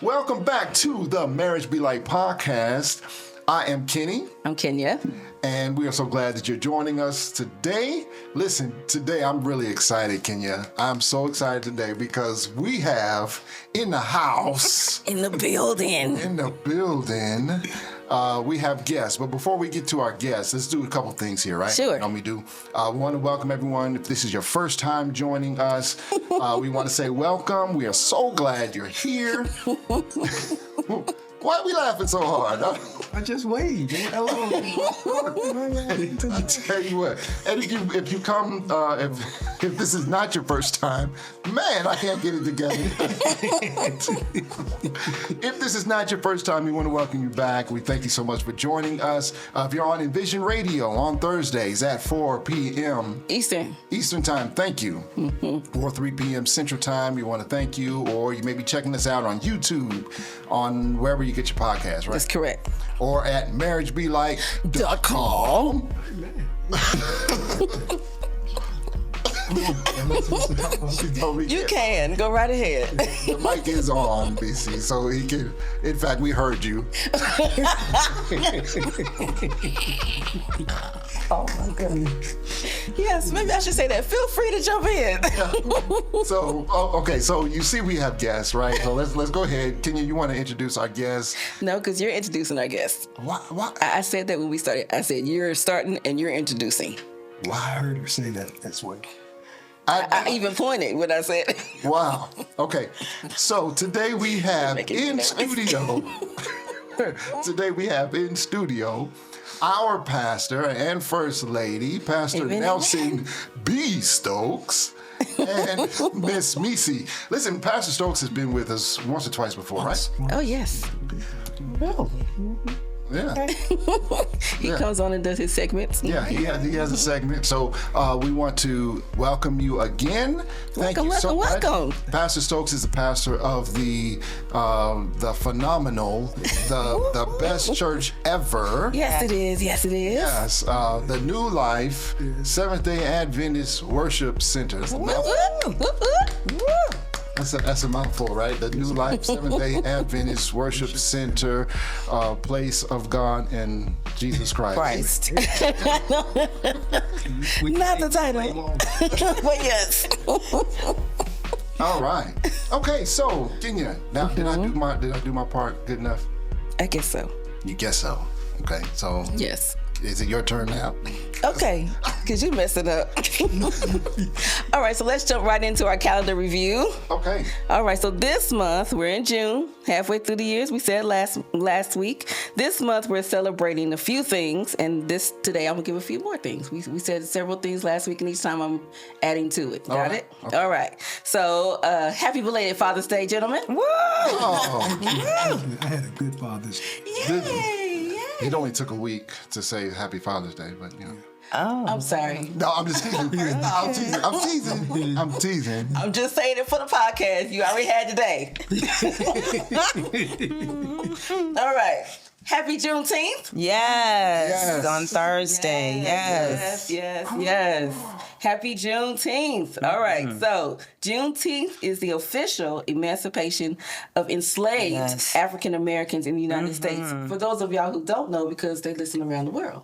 Welcome back to the Marriage Be Like podcast. I am Kenny. I'm Kenya. And we are so glad that you're joining us today. Listen, today I'm really excited, Kenya. I'm so excited today because we have in the house. In the building. We have guests. But before we get to our guests, let's do a couple things here, right? Sure. We do. We want to welcome everyone. If this is your first time joining us, we want to say welcome. We are so glad you're here. Why are we laughing so hard? I just waved. Hello. I tell you what, and if you come, if this is not your first time, man, I can't get it together. If this is not your first time, we want to welcome you back. We thank you so much for joining us. If you're on Envision Radio on Thursdays at 4 p.m. Eastern Time, thank you. Or 3 p.m. Central Time, we want to thank you. Or you may be checking us out on YouTube, on wherever you get your podcast, right? That's correct. Or at marriagebelike.com. You can. Go right ahead. The mic is on, Meecy, so he can. In fact, we heard you. Oh my goodness. Yes, maybe I should say that. Feel free to jump in. So, okay. So you see, we have guests, right? So let's go ahead. Kenya, you want to introduce our guests? No, because you're introducing our guests. What? I said that when we started. I said you're starting and you're introducing. Wow, I heard her say that way. I even pointed when I said. Wow. Okay. So today we have in studio. Today we have in studio our pastor and first lady, Pastor Nelson B. Stokes, and Miss Meecy. Listen, Pastor Stokes has been with us once or twice before, right? Oh yes. Oh. Yeah. He comes on and does his segments. Yeah, he has a segment. So we want to welcome you again. Thank you so much. Welcome. Pastor Stokes is the pastor of the phenomenal, the best church ever. Yes, it is. Yes, it is. Yes, the New Life Seventh-day Adventist Worship Center. That's a mouthful, right? The New Life Seventh-day Adventist Worship Center, place of God and Jesus Christ. Not the title, but yes. All right. Okay. So, Kenya, now did I do my part good enough? I guess so. You guess so. Okay. So. Yes. Is it your turn now? Okay, because you messed it up. All right, so let's jump right into our calendar review. Okay. All right, so this month, we're in June, halfway through the years. We said last week. This month, we're celebrating a few things, and today I'm going to give a few more things. We said several things last week, and each time I'm adding to it. Got it? Okay. All right. So, happy belated Father's Day, gentlemen. Woo! Oh. I had a good Father's Day. Yay! It only took a week to say Happy Father's Day, but you know. Oh, I'm sorry. No, I'm just teasing. I'm teasing. I'm just saying it for the podcast. You already had today. All right. Happy Juneteenth. Yes. On Thursday. Yes. Happy Juneteenth. All right. So Juneteenth is the official emancipation of enslaved African Americans in the United States. For those of y'all who don't know, because they listen around the world.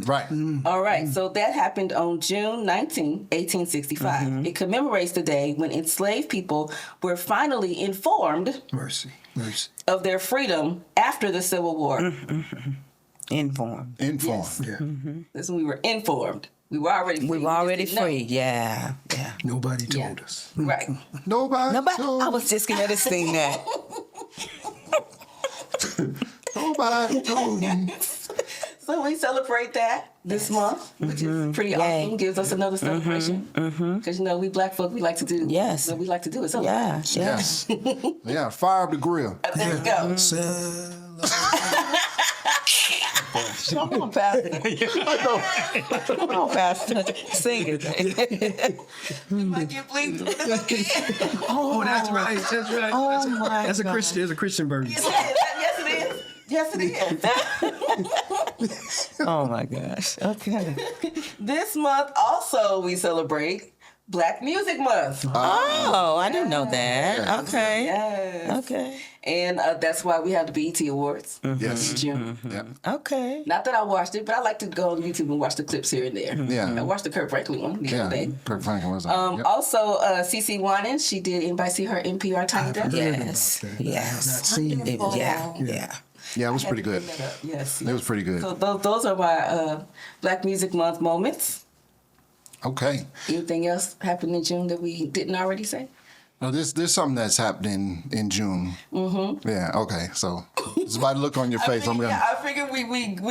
Right. All right. So that happened on June 19, 1865. It commemorates the day when enslaved people were finally informed Mercy. of their freedom after the Civil War. Informed. Yes. Yeah. That's when we were informed. We were already free. We were already free. Yeah. Nobody told us. Right. Nobody. I was just going to sing that. Nobody told me. So we celebrate that this month, which is pretty awesome. Gives us another celebration. Because, we black folk, we like to do. Yes. We like to do it. Yes. Yeah, fire up the grill. There you go. Come on, Pastor. Come on, Pastor. Sing it. I can't believe it. Oh, that's right. Oh, my That's a Christian. There's a Christian version. Yes, it is. Yes, it is. Oh, my gosh. Okay. This month also we celebrate Black Music Month. Oh, I didn't know that. Yeah. Okay. Yes. Okay. And that's why we have the BET Awards Yes. in June. Yeah. Okay. Not that I watched it, but I like to go on YouTube and watch the clips here and there. Yeah. I watched the Kurt Franklin one the Yeah. other day. Kirk Franklin was on. Yep. Also, CeCe Winans, she did anybody see her NPR Tiny Desk? Yes. Not Yes. seen it. Yeah. Yeah. Yeah, it was pretty good. Yes. It was pretty good. So those are my Black Music Month moments. Okay. Anything else happened in June that we didn't already say? No, there's something that's happening in June. Mm-hmm. Yeah. Okay. So, just by the look on your face, I'm gonna. I figured we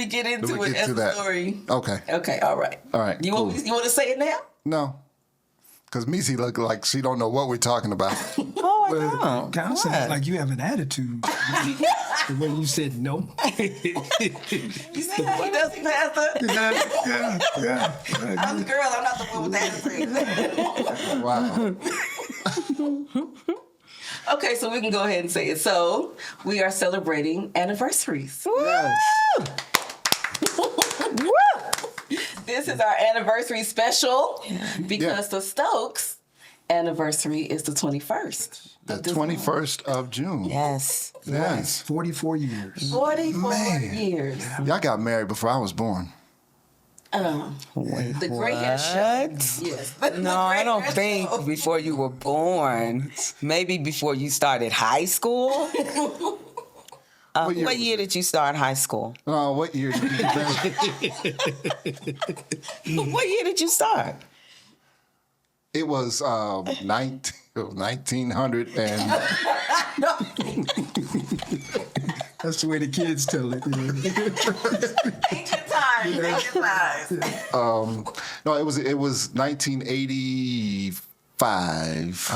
get into We it get as to a that. story. Okay. Okay. All right. All right, You cool. want to say it now? No. Because Meecy look like she don't know what we're talking about. Oh, I Well, know. it kind of sounds like you have an attitude. The way you said no. You see how he does it, Pastor? Yeah. I'm the girl. I'm not the one with the attitude. Wow. Okay, so we can go ahead and say it. So we are celebrating anniversaries. Yes. This is our anniversary special because the Stokes anniversary is the 21st. The 21st of June. Yes. Yes. 44 years. 44 years. Y'all got married before I was born. The gray hair show. Yes. No, I don't think before you were born. Maybe before you started high school. What year What was year did you start high school? What year did you get married? What year did you start? It was 1900 and That's the way the kids tell it. Ancient times. Ancient times. no, it was 1985.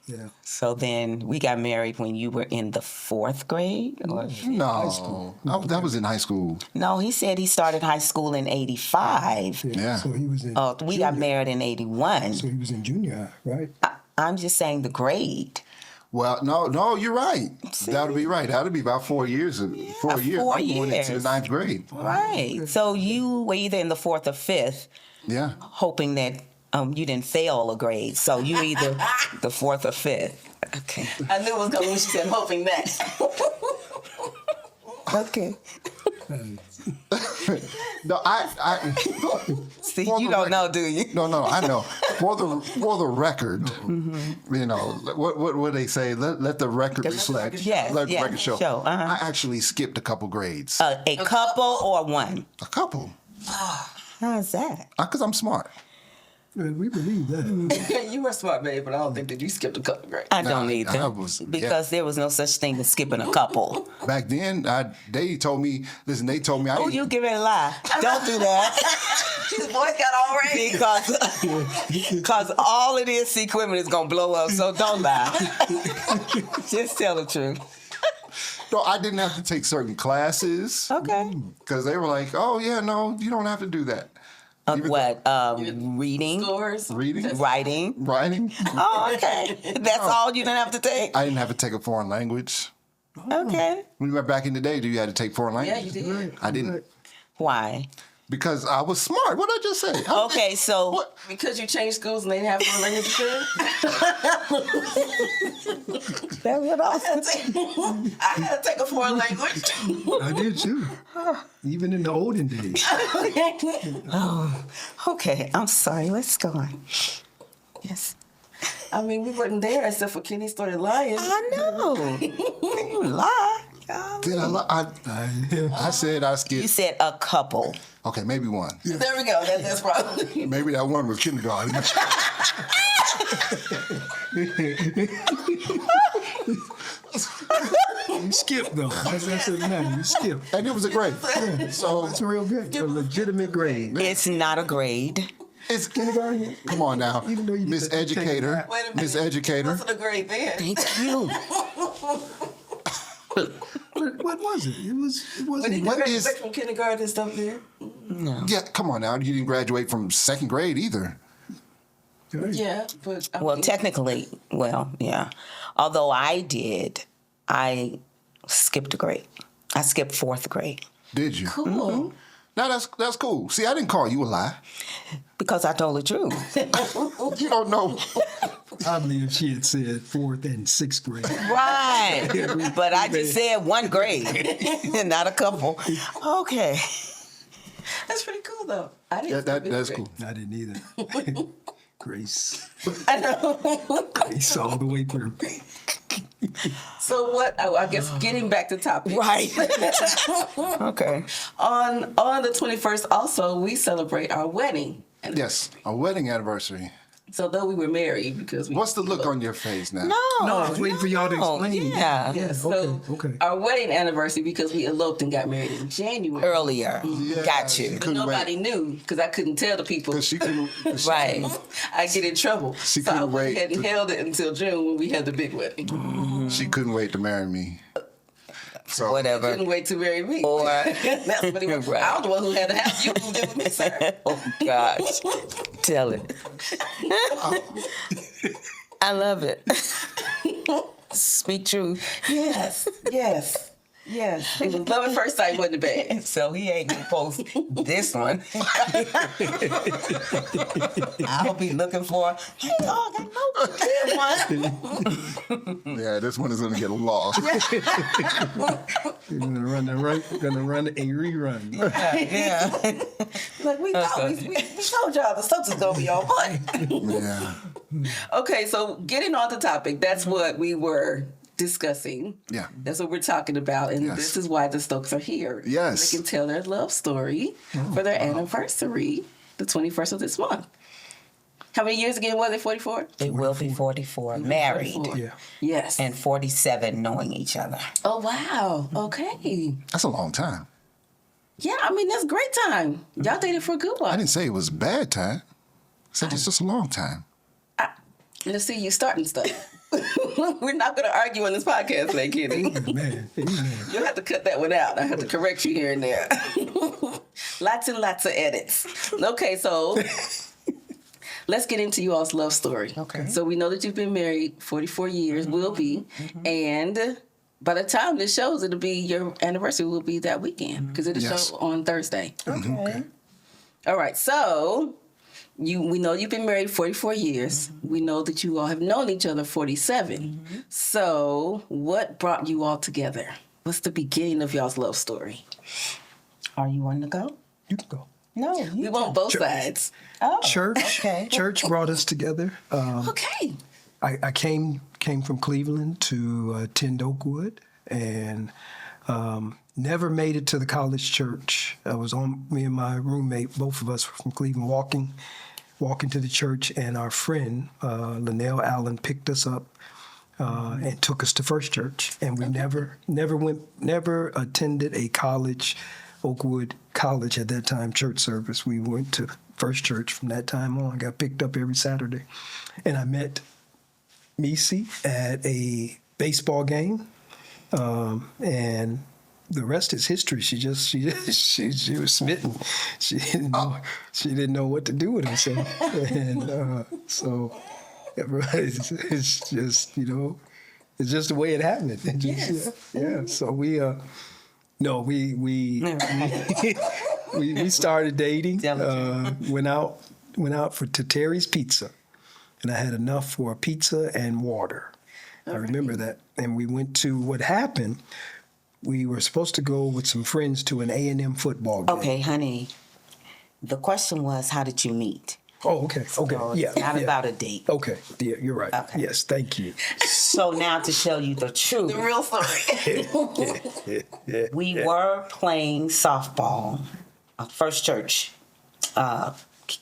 Yeah. So then we got married when you were in the 4th grade? Or? No, that was in high school. No, he said he started high school in 85. Yeah. So he was in. Oh, we got junior. married in 81. So he was in junior high, right? I'm just saying the grade. Well, no, you're right. That would be right. That would be about 4 years. 4 years. 4 I'm going into the years. 9th grade. Right. So you were either in the 4th or 5th, Yeah. hoping that you didn't fail a grade. So you either the 4th or 5th. Okay. I knew it was coming when she said hoping that. Okay. No, I See, For you the don't know, do you? no, I know. For the record, you know, what they say, let the record reflect. Yes, Let the yes, record show. show, uh-huh. I actually skipped a couple grades. A couple or one? A couple. How's that? Because I'm smart. We believe that. You were smart, babe, but I don't think that you skipped a couple grades. I don't either. I was- because there was no such thing as skipping a couple. Back then, they told me, I Oh, you giving a lie. Don't do that. His voice got all right. Because all of this equipment is going to blow up, so don't lie. Just tell the truth. No, I didn't have to take certain classes Okay. because they were like, oh, yeah, no, you don't have to do that. Even What? Reading? Scores. Reading, Writing? writing. Oh, okay. That's all you didn't have to take? I didn't have to take a foreign language. Okay. Remember back in the day, you had to take foreign language? Yeah, you did. I didn't. Why? Because I was smart. What did I just say? Okay, so What? Because you changed schools and they didn't have one language to that's what I was I had to take a foreign language. I did too. Even in the olden days. Okay, I'm sorry. Let's go on. Yes. I mean, we wasn't there except for Kenny started lying. I know. You lie. Did I, I said I You skipped. said a couple. Okay, maybe one. There we go. That's probably. Maybe that one was kindergarten. You skipped though. That's the matter. You skipped. And it was a grade. So That's real good. A legitimate grade. It's not a grade. it's kindergarten. Come on now. Even though you Miss did take Educator. that. Wait a minute. Miss Educator. Wasn't a great then. Thank you. What was it? It When wasn't. you What graduated is- from kindergarten and stuff there. Yeah, come on now. You didn't graduate from 2nd grade either. Yeah, but I Well, mean, technically, yeah. Although I skipped a grade. I skipped 4th grade. Did you? cool. Now that's cool. See, I didn't call you a lie. Because I told the truth. You don't know. Probably if she had said 4th and 6th grade. Right. But I just said 1 grade, not a couple. Okay. That's pretty cool, though. I didn't. That's cool. I didn't either. Grace. I know. Grace all the way through. So what? I guess getting back to topic. Right. Okay. On the 21st, also we celebrate our wedding. Yes, a wedding anniversary. So though we were married because we. What's the look on your face now? No, I was waiting for y'all to explain. Yeah. Yes. So Okay. our wedding anniversary because we eloped and got married in January. Earlier. Yeah, Got she you. couldn't Nobody wait. knew because I couldn't tell the people. Because she couldn't. Right. I get in trouble. She so I couldn't wait hadn't to- held it until June when we had the big wedding. She couldn't wait to marry me. So Whatever. Couldn't wait to marry me. Or That's what it was. Right. I was the one who had the house. You moved in with me, sir. oh gosh. Tell it. I love it. Speak truth. Yes. It was love at first sight, wasn't it, bad? So he ain't gonna post this one. I'll be looking for. Hey dog, I know this one. yeah, this one is gonna get lost. You're gonna run a rerun. Yeah. Like we thought, we told y'all the Stokes is gonna be on point. Yeah. Okay, so getting on the topic, that's what we were discussing. Yeah. That's what we're talking about, and Yes. this is why the Stokes are here. Yes. They can tell their love story for their anniversary, the 21st of this month. How many years again was it? 44? It will be 44. Married. 44. Yeah. Yes. And 47 knowing each other. Oh wow. Okay. That's a long time. Yeah, I mean that's a great time. Y'all dated for a good I while. didn't say it was a bad time. I said it's just a long time. Let's see you starting stuff. We're not going to argue on this podcast today, Kenny. Man, You'll have to cut that one out. I have to correct you here and there. Lots and lots of edits. Okay, so let's get into you all's love story. Okay. So we know that you've been married 44 years, will be, and by the time this shows, it'll be your anniversary will be that weekend because it'll Yes. show on Thursday. Okay. All right, so we know you've been married 44 years. We know that you all have known each other 47. So what brought you all together? What's the beginning of y'all's love story? Are you wanting to go? you can go. No. We want both sides. Oh, Church. Okay. Church brought us together. Okay. I came from Cleveland to attend Oakwood and never made it to the college church. I was on me and my roommate, both of us were from Cleveland, walking to the church, and our friend Linnell Allen picked us up and took us to First Church, and we never attended a college, Oakwood College at that time, church service. We went to First Church from that time on. Got picked up every Saturday, and I met Meecy at a baseball game, and the rest is history. She was smitten. She didn't know what to do with herself, and so it's just it's just the way it happened. It just, Yes. yeah. So we started dating. Went out to Terry's Pizza, and I had enough for a pizza and water. I remember that, and we went to. What happened? We were supposed to go with some friends to an A&M football game. Okay, honey. The question was, how did you meet? Oh, okay. Okay. So Yeah. it's not yeah. about a date. Okay. Yeah, you're right. Okay. Yes. Thank you. So now to tell you the truth, The real story. we were playing softball. First Church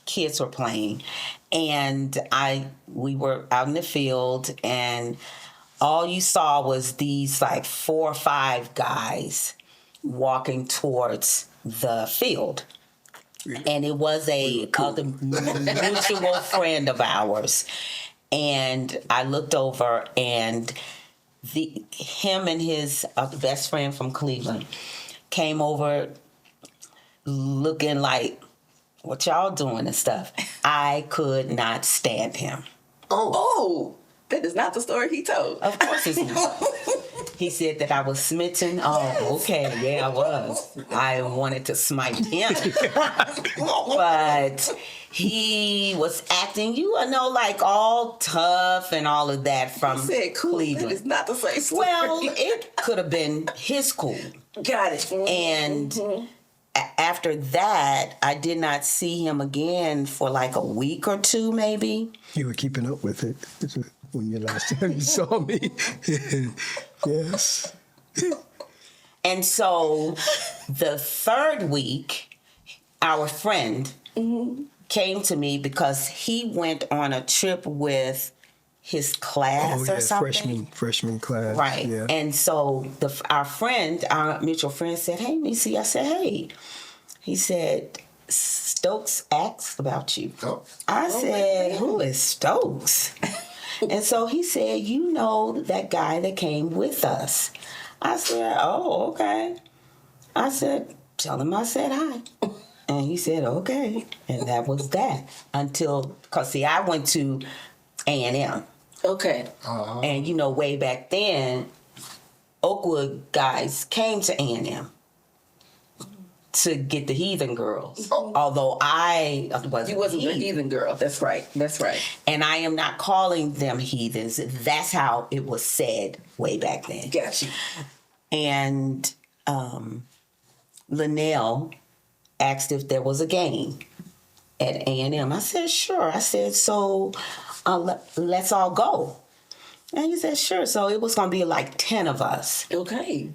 kids were playing, and we were out in the field, and all you saw was these like 4 or 5 guys walking towards the field. And it was a mutual friend of ours. And I looked over, and him and his best friend from Cleveland came over looking like, what y'all doing and stuff. I could not stand him. Oh, that is not the story he told. Of course it's not. He said that I was smitten. Oh, okay. Yeah, I was. I wanted to smite him. But he was acting, like all tough and all of that from Cleveland. It's not the same story. Well, it could have been his school. Got it. And after that, I did not see him again for like a week or two, maybe. You were keeping up with it when you last time you saw me. Yes. And so the third week, our friend came to me because he went on a trip with his class or something. Freshman class. Right. Yeah. And so our mutual friend said, "Hey, Meecy." I said, "Hey." He said, "Stokes asked about you." Oh. I said, "Who is Stokes?" And so he said, "You know that guy that came with us." I said, "Oh, okay." I said, "Tell him I said hi." And he said, "Okay." And that was that. Because I went to A&M. Okay. And way back then, Oakwood guys came to A&M to get the heathen girls. Although I wasn't. You wasn't the heathen girl. That's right. And I am not calling them heathens. That's how it was said way back then. Got you. And Linnell asked if there was a game at A&M. I said, "Sure." I said, "So let's all go." And he said, "Sure." So it was going to be like 10 of us. Okay.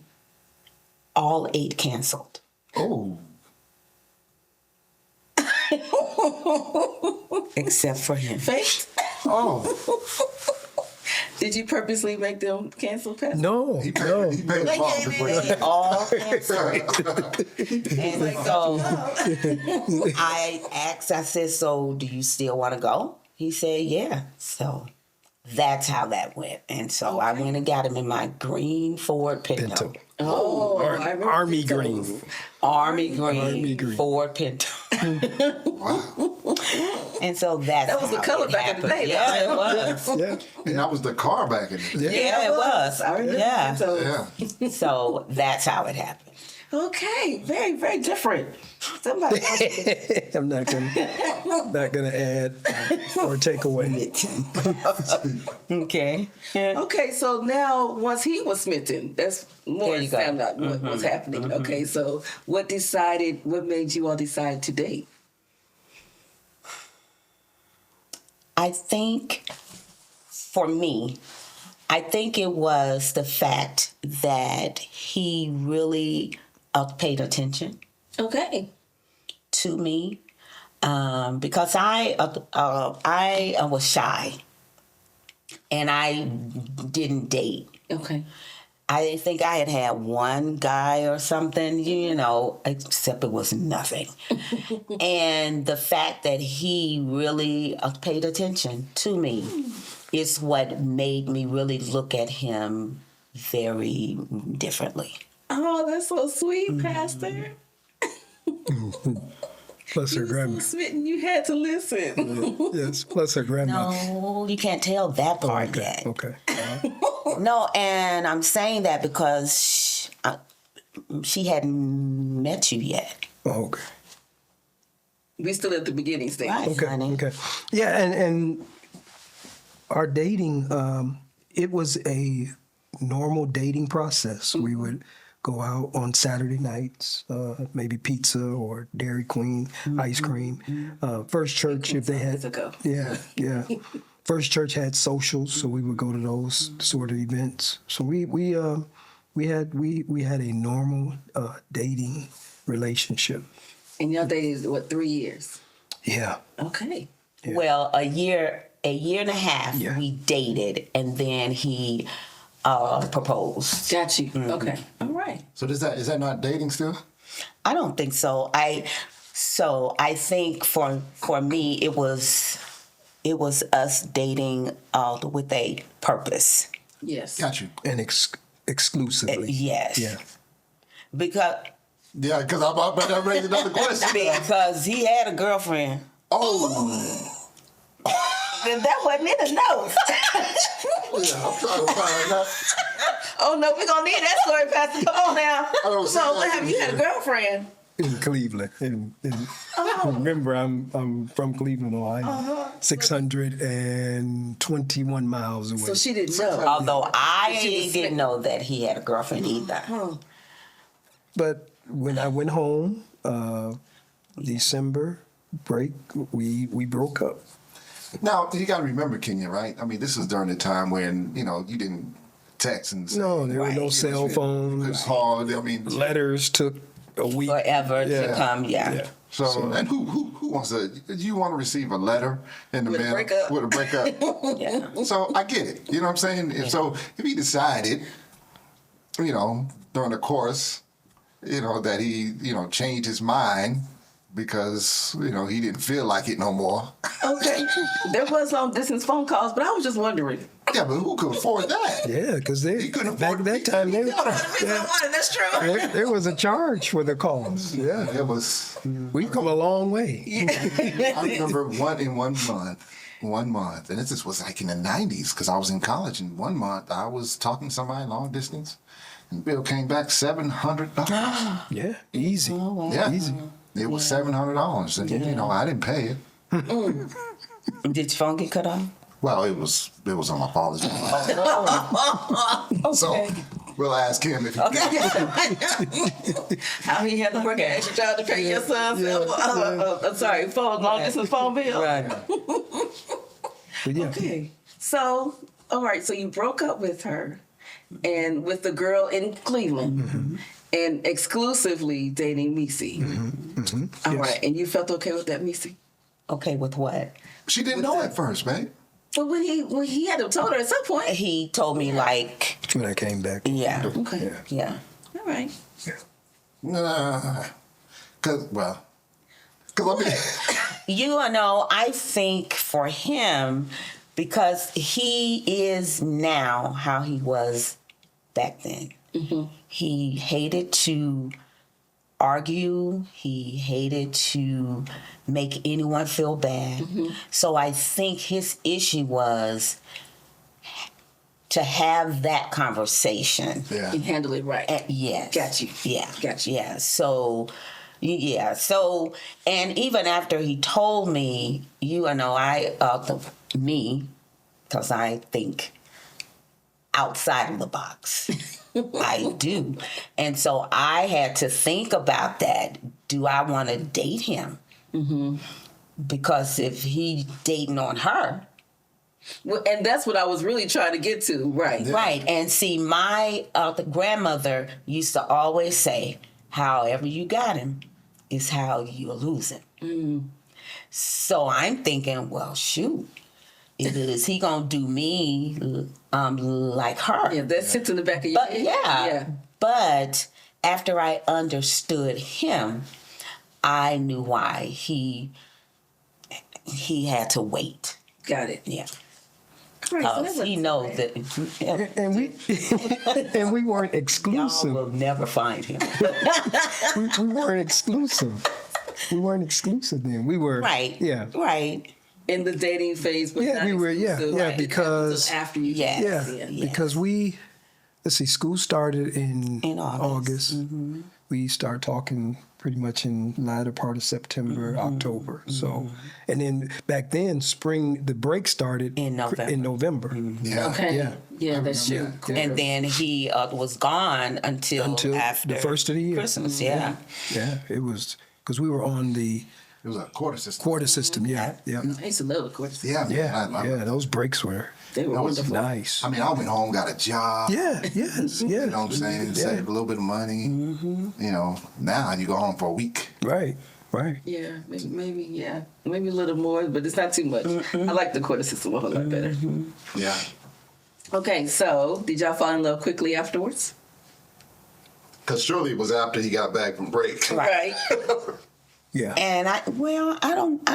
All 8 canceled. Oh. Except for him. Fate. Oh. Did you purposely make them cancel, Pastor? No. He paid the cost before he They all canceled. And so I asked, I said, "So do you still want to go?" He said, "Yeah." So that's how that went. And so I went and got him in my green Ford Pinto. Oh, I remember Army those. green. Army green, Army green. Ford Pinto. Wow. And so that's That was the how color it back in the happened. day. Yeah, it was. Yeah. And that was the car back in the day. Yeah, it was. I remember. Yeah. So, Yeah. So that's how it happened. okay, very, very different. Somebody else. I'm not gonna add or take away. Okay. Okay, so now once he was smitten, that's more There you go. found out what was happening. Okay, so what made you all decide to date? I think for me, it was the fact that he really paid attention Okay. to me because I was shy and I didn't date. Okay. I think I had one guy or something, except it was nothing. And the fact that he really paid attention to me is what made me really look at him very differently. Oh, that's so sweet, Pastor. Plus her You were so grandma. smitten, you had to listen. Yes, plus her grandma. No, you can't tell that part yet. Okay. No, and I'm saying that because she hadn't met you yet. Oh, okay. We still at the beginning stage. Right, Okay. honey. Okay. Yeah, and our dating, it was a normal dating process. We would go out on Saturday nights, maybe pizza or Dairy Queen ice cream. First Church, if they had, ago. yeah. First Church had socials, so we would go to those sort of events. So we had a normal dating relationship. And y'all dated, 3 years? Yeah. Okay. Yeah. Well, a year and a half Yeah. we dated, and then he proposed. Got you. Okay. All right. So is that not dating still? I don't think so. I think for me it was us dating with a purpose. Yes. Got you. And exclusively. Yes. Yeah. Because Because I'm about to raise another question. he had a girlfriend. Oh. That wasn't in the notes. Yeah, I'm trying to find out. Oh no, we're gonna need that story, Pastor. Come on now. don't see So, that have you had a girlfriend? In Cleveland. Remember, I'm from Cleveland, Ohio. 621 miles away. So she didn't know. Although I She was didn't know that he had a girlfriend either. But when I went home, December break, we broke up. Now, you got to remember, Kenya, right? I mean, this was during the time when, you didn't text and say, No, there were no cell It's phones. hard. I mean, Letters took a week. Forever to Yeah. come, Yeah. so, and who wants to, do you want to receive a letter in the With a mail? breakup. With a breakup. Yeah. So I get it. You know what I'm saying? So if he decided, during the course, that he, changed his mind because, he didn't feel like it no more. Okay. There was long distance phone calls, but I was just wondering. Yeah, but who could afford that? Yeah, because He couldn't back afford that time, That's true. there was a charge for the calls. Yeah, It was, we've come a long way. I remember one month, and this was like in the 90s because I was in college, and 1 month I was talking to somebody long distance, and the bill came back $700. Yeah, easy. Yeah, Easy. It was $700, and I didn't pay it. Did your phone get cut off? Well, it was on my father's phone. So we'll ask him if he How he had to work at extra job to pay your son's long distance phone bill. Right. But yeah, Okay. So, all right. So you broke up with her, and with the girl in Cleveland, and exclusively dating Meecy. All right. And you felt okay with that, Meecy? Okay, with what? She didn't know at first, babe. But when he had to told her at some point. He told me like, when I came back. yeah, Okay. yeah. All right. Cause I mean, I think for him, because he is now how he was back then. He hated to argue. He hated to make anyone feel bad. So I think his issue was to have that conversation. yeah. You handle it right. Yes. Got you. Yeah. Got you. Yeah. So, and even after he told me, me, because I think outside of the box. I do. And so I had to think about that. Do I want to date him? Because if he dating on her. Well, and that's what I was really trying to get to. Right. Yeah. Right. And see, my the grandmother used to always say, however you got him is how you'll lose him. So I'm thinking, well, shoot. Is he gonna do me like her? Yeah, that sits in the back of your But head. yeah. But after I understood him, I knew why he had to wait. Got it. Yeah. Right, so that He wasn't knows bad. that And we weren't y'all exclusive. will never find him. We weren't exclusive. We weren't exclusive then. We were Right. Yeah. Right. In the dating phase, but Yeah, not we were- exclusive. yeah, Right. because- Until after you. Yeah. Yeah, Yeah. because let's see, school started in August. August. We started talking pretty much in latter part of September, October. So, and then back then, the break started In November. Yeah. Okay. Yeah. That's true. Yeah. And then he was gone until after the first of the year. Christmas. Yeah. Yeah, it was because we were on the It was a quarter system. quarter system. Yeah, yeah, I used to love the course. Yeah. yeah. Those breaks were They were That was wonderful. nice. I mean, I went home, got a job. Yeah, yes, yeah. You know what I'm saying? Saved a little bit of money. Now you go home for a week. Right. Yeah, maybe a little more, but it's not too much. I like the quarter system a whole lot better. Yeah. Okay, so did y'all fall in love quickly afterwards? Because surely it was after he got back from break. Right. Yeah. And I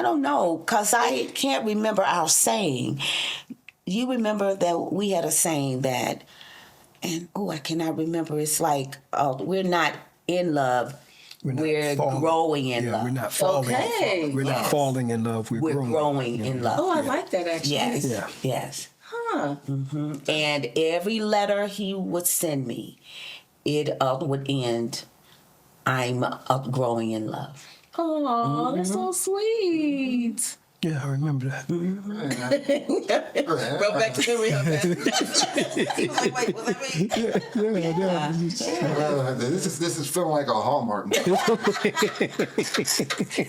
don't know, because I can't remember our saying. You remember that we had a saying that, and I cannot remember. It's like we're not in love We're falling. growing in love. We're not falling. Okay. We're not falling in love. We're growing in love. Oh, I like that actually. Yes. Yeah. Yes. Huh. And every letter he would send me, it would end, I'm growing in love. Oh, that's so sweet. Yeah, I remember that. Go back to the real man. He was like, wait, was that me? This is feeling like a Hallmark movie.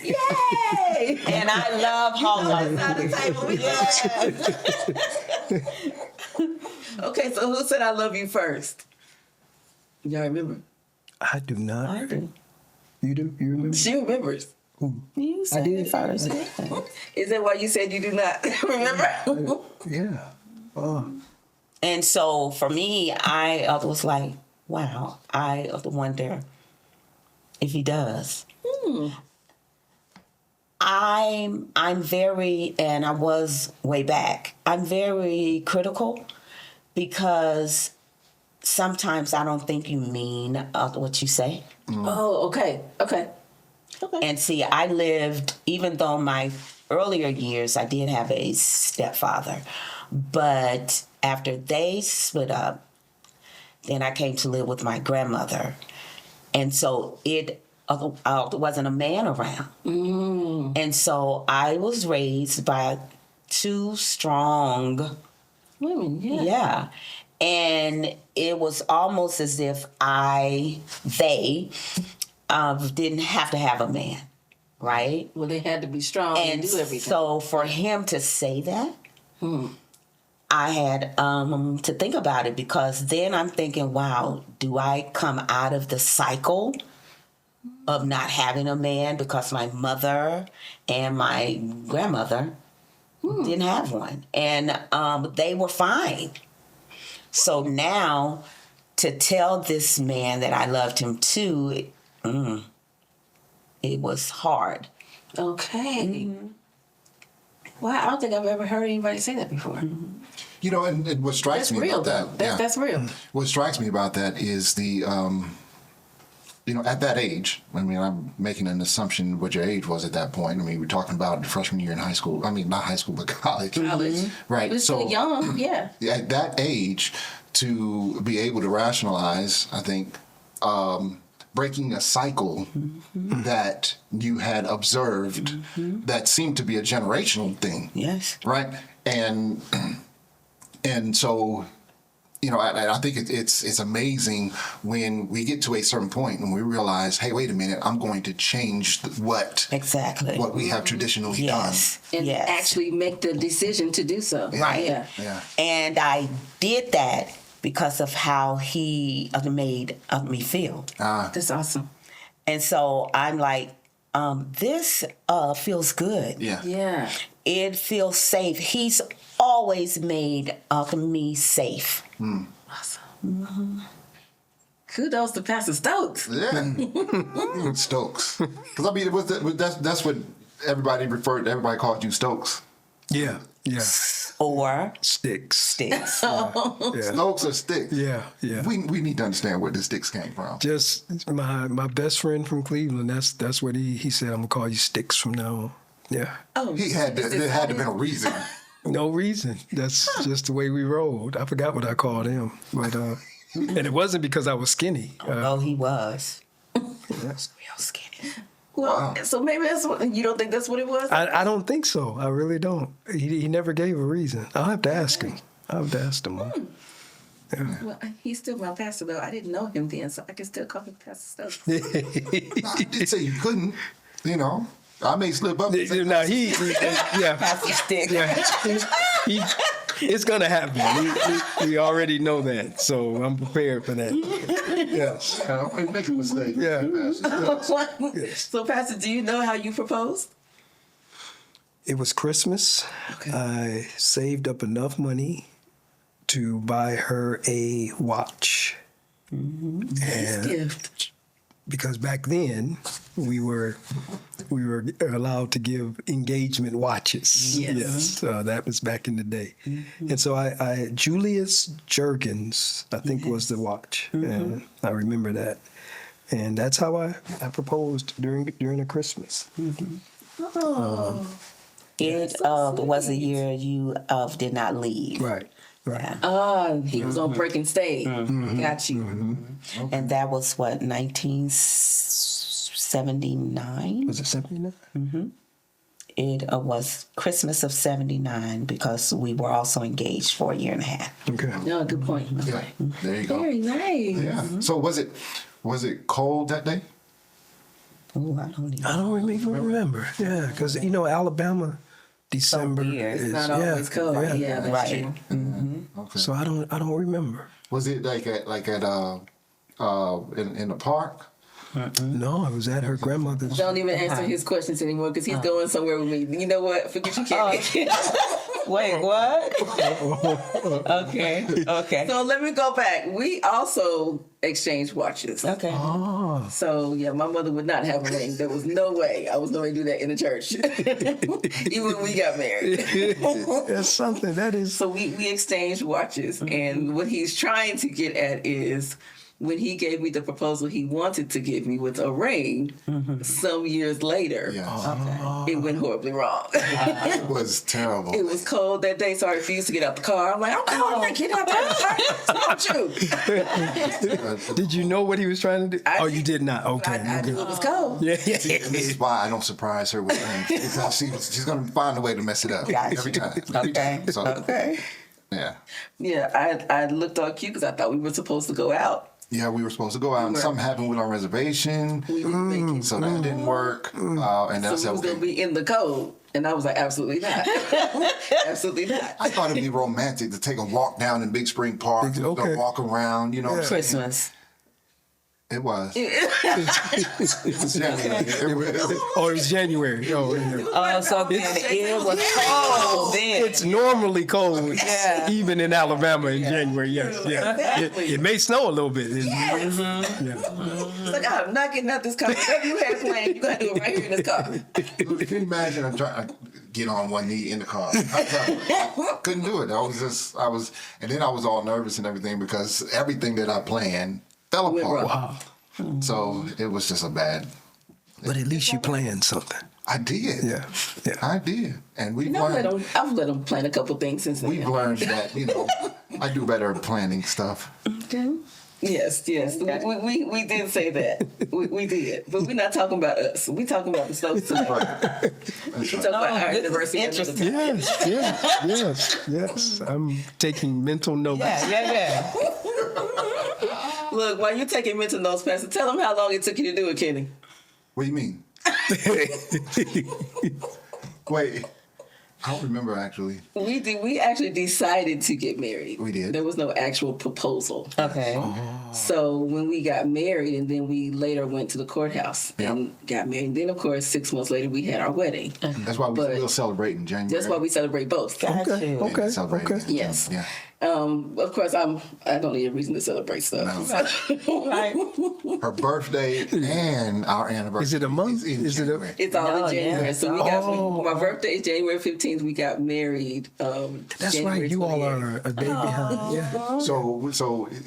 Yay! And I love Hallmark. Okay, so who said I love you first? Y'all remember? I do not. I do. You do? You remember? She remembers. You said it first. Is that why you said you do not remember? Yeah. Oh. And so for me, I was like, wow, I wonder if he does. I'm very, and I was way back, I'm very critical because sometimes I don't think you mean what you say. Oh, okay. And see, I lived, even though my earlier years, I did have a stepfather, but after they split up, then I came to live with my grandmother. And so it wasn't a man around. And so I was raised by two strong Women, yeah. Yeah. And it was almost as if they didn't have to have a man, right? Well, they had to be strong and do everything. So for him to say that, I had to think about it, because then I'm thinking, wow, do I come out of the cycle of not having a man because my mother and my grandmother didn't have one, and they were fine. So now to tell this man that I loved him too, it was hard. Okay. Wow, I don't think I've ever heard anybody say that before. You know, and what strikes That's me real, about though. that, That's real. what strikes me about that is the, you know, at that age, I mean, I'm making an assumption what your age was at that point. I mean, we're talking about freshman year in high school. I mean, not high school, but college. College. Right. It was still young, yeah. At that age, to be able to rationalize, I think, breaking a cycle that you had observed that seemed to be a generational thing. Yes. Right. And so, you know, I think it's amazing when we get to a certain point and we realize, hey, wait a minute, I'm going to change what we have traditionally Yes. And Yes. actually make the decision to do so. Right. Yeah. Yeah. And I did that because of how he made me feel. That's awesome. And so I'm like, this feels good. Yeah. Yeah. It feels safe. He's always made me safe. Awesome. Kudos to Pastor Stokes. Yeah. Stokes. Because I mean, that's what everybody called you Stokes. Yeah. Yeah. Or Sticks. sticks. Yeah. Stokes or Sticks. Yeah. Yeah. We need to understand where the Sticks came from. Just my best friend from Cleveland. That's what he said. I'm gonna call you Sticks from now on. Yeah. Oh, There had to been a reason. No reason. That's just the way we rolled. I forgot what I called him, but and it wasn't because I was skinny. Oh, he was. He was real skinny. Well, so maybe that's what you don't think that's what it was? I don't think so. I really don't. He never gave a reason. I'll have to ask him. I'll have to ask him. Yeah. Well, he's still my pastor, though. I didn't know him then, so I can still call him Pastor Stokes. I did say you couldn't, you know. I may slip up. And say, Now yeah. Pastor Stick. Yeah, it's gonna happen. We already know that, so I'm prepared for that. Yes. I might make a mistake. Yeah. So, Pastor, do you know how you proposed? It was Christmas. Okay. I saved up enough money to buy her a watch, Nice gift. because back then we were allowed to give engagement watches. Yes. That was back in the day. And so I Julius Jergens, I think was the watch. And I remember that. And that's how I proposed during the Christmas. It was a year you did not leave. Right. Yeah. He was on break and stay. Got you. And that was what, 1979? Was it 79? It was Christmas of 79 because we were also engaged for a year and a half. Okay. No, good point. Yeah. There you go. Very nice. Yeah. So was it cold that day? Oh, I don't even I don't even remember. Yeah, because Alabama, December weird. is It's not always cold. Yeah, that's Right. true. Okay. So I don't remember. Was it like at in the park? No, I was at her grandmother's. Don't even answer his questions anymore because he's going somewhere with me. You know what? Forget you can't. Wait, what? Okay. So let me go back. We also exchanged watches. Okay. Oh, So yeah, my mother would not have a ring. There was no way I was going to do that in the church, even when we got married. that's something. That is. So we exchanged watches, and what he's trying to get at is when he gave me the proposal he wanted to give me with a ring. Some years later, Yeah. it went horribly wrong. It was terrible. It was cold that day, so I refused to get out the car. I'm like, I'm cold. I'm not getting out the car. What's wrong with you? Did you know what he was trying to do? I Oh, you did not. Okay. I knew it was cold. Yeah. See, and this is why I don't surprise her with things because she's going to find a way to mess it up Gotcha. every time. Okay. So, Okay. yeah. Yeah, I looked all cute because I thought we were supposed to go out. Yeah, we were supposed to go out, and something happened with our reservation, We didn't make it. so that didn't work. And then I So said, we was going to okay. be in the cold. And I was like, absolutely not. Absolutely not. I thought it'd be romantic to take a walk down in Big Spring Park, Okay. walk around, you know what I'm saying? Christmas. It was. It was January. It was. Oh, it was January. Oh, yeah. Oh, so then it was cold then. It's normally cold, Yeah. even in Alabama in January. Yes, yeah. Exactly. It may snow a little bit. Yeah. It's like, I'm not getting out this car. Whatever you had planned, you got to do it right here in this car. Can you imagine? I'm trying to get on one knee in the car. I couldn't do it. I was, and then I was all nervous and everything because everything that I planned fell Went apart. wrong. So it was just a bad. But at least you planned something. I did. Yeah. I did, and we've I've learned. let him plan a couple things since then. We've learned that I do better at planning stuff. Okay. Yes. We did say that. We did. But we're not talking about us. We're talking about the Stokes today. Right. That's We're right. talking about our this is anniversary. interesting. Yes. I'm taking mental notes. Yeah. Look, while you're taking mental notes, Pastor, tell them how long it took you to do it, Kenny. What do you mean? Wait, I don't remember actually. We actually decided to get married. We did. There was no actual proposal. Okay. So when we got married, and then we later went to the courthouse and got married. And then, of course, 6 months later, we had our wedding. That's why we'll celebrate in January. That's why we celebrate both. Got you. Okay. Celebrate Okay. in Yes. Yeah. Of course, I don't need a reason to celebrate stuff. Right. Her birthday and our anniversary. Is it a month? in Is it a- January. It's all No, in January. yeah. So my birthday is January 15th. We got married. That's January right. You all 28th. are a day behind.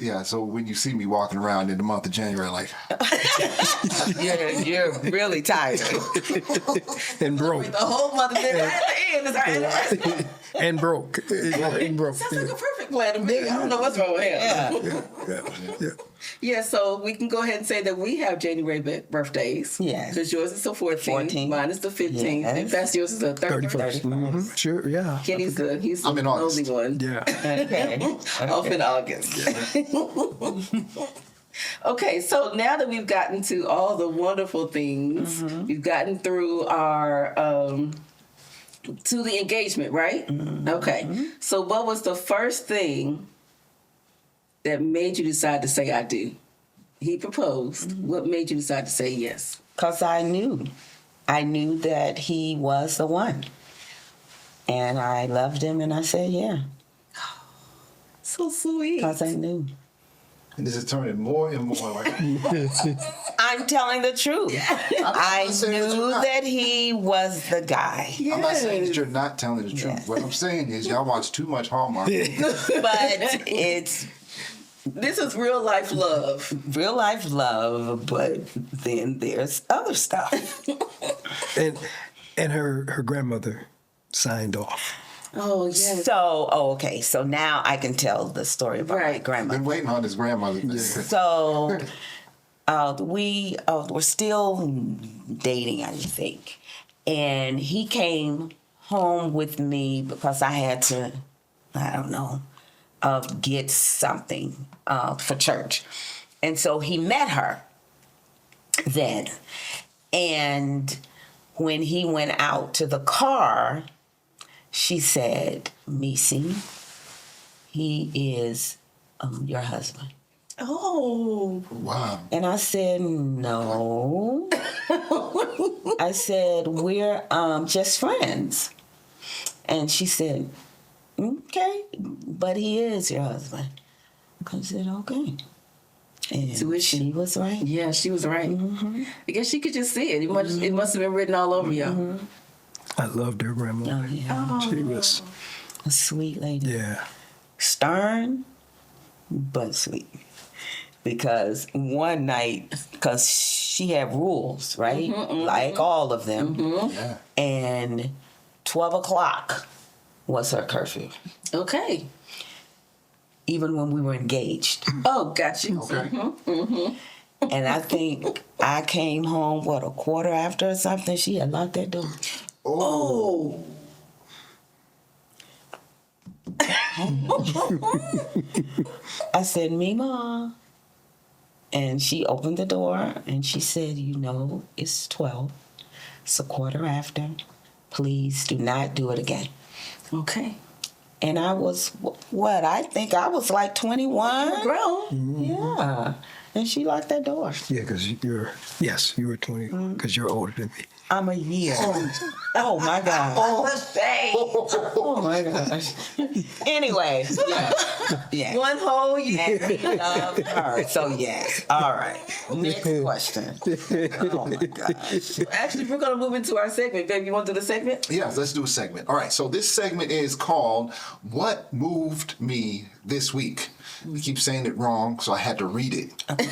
Yeah. So when you see me walking around in the month of January, like You're really tired. And broke. The whole month of January at the end is our anniversary. And broke. And broke. Sounds like a perfect plan to me. I don't know what's wrong with him. Yeah. Yeah, so we can go ahead and say that we have January birthdays. Yes. Because yours is the 14th. 14th. Mine is the 15th. Yes. And Pastor, yours is the 31st. Mhm. Sure. Yeah. Kenny's he's the I'm in only August. one. Yeah. Okay. Off in August. Okay, so now that we've gotten to all the wonderful things, we've gotten through our to the engagement, right? Okay. So what was the first thing that made you decide to say I do? He proposed. What made you decide to say yes? Because I knew that he was the one. And I loved him and I said, yeah. So sweet. Because I knew. and this is turning more and more like. I'm telling the truth. I not saying that knew you're not. that he was the guy. I'm not saying that you're not telling the truth. Yes. What I'm saying is y'all watch too much Hallmark. But it's This is real life love. Real life love, but then there's other stuff. And her grandmother signed off. Oh, yes. So, okay. So now I can tell the story about my grandmother. Been waiting on his grandmother. So we were still dating, I think. And he came home with me because I had to, I don't know, get something for church. And so he met her then. And when he went out to the car, she said, Meecy, he is your husband. Oh. Wow. And I said, no. I said, we're just friends. And she said, okay, but he is your husband. I said, okay. And she was right. Yeah, she was right. Mm-hmm. I guess she could just see it. It must have been written all over y'all. Mm-hmm. I loved her grandmother. Oh, yeah. She was, A sweet lady. yeah. Stern, but sweet. Because one night, because she had rules, right? Like all of them. Yeah. And 12 o'clock was her curfew, Okay. even when we were engaged. Oh, got you. Okay. And I think I came home, a quarter after or something? She had locked that door. Oh. I said, Mima. And she opened the door and she said, it's 12. It's a quarter after. Please do not do it again. Okay. And I was, what? I think I was like 21. Grown. Yeah. And she locked that door. Yeah, because you were 20, because you're older than me. I'm a year. Oh my God. Oh my gosh. Anyway, yeah. One whole year. And we loved her. So yes. All right. Next question. Oh my gosh. Actually, we're going to move into our segment. Baby, you want to do the segment? Yes, let's do a segment. All right, so this segment is called What Moved Me This Week. We keep saying it wrong, so I had to read it. Okay.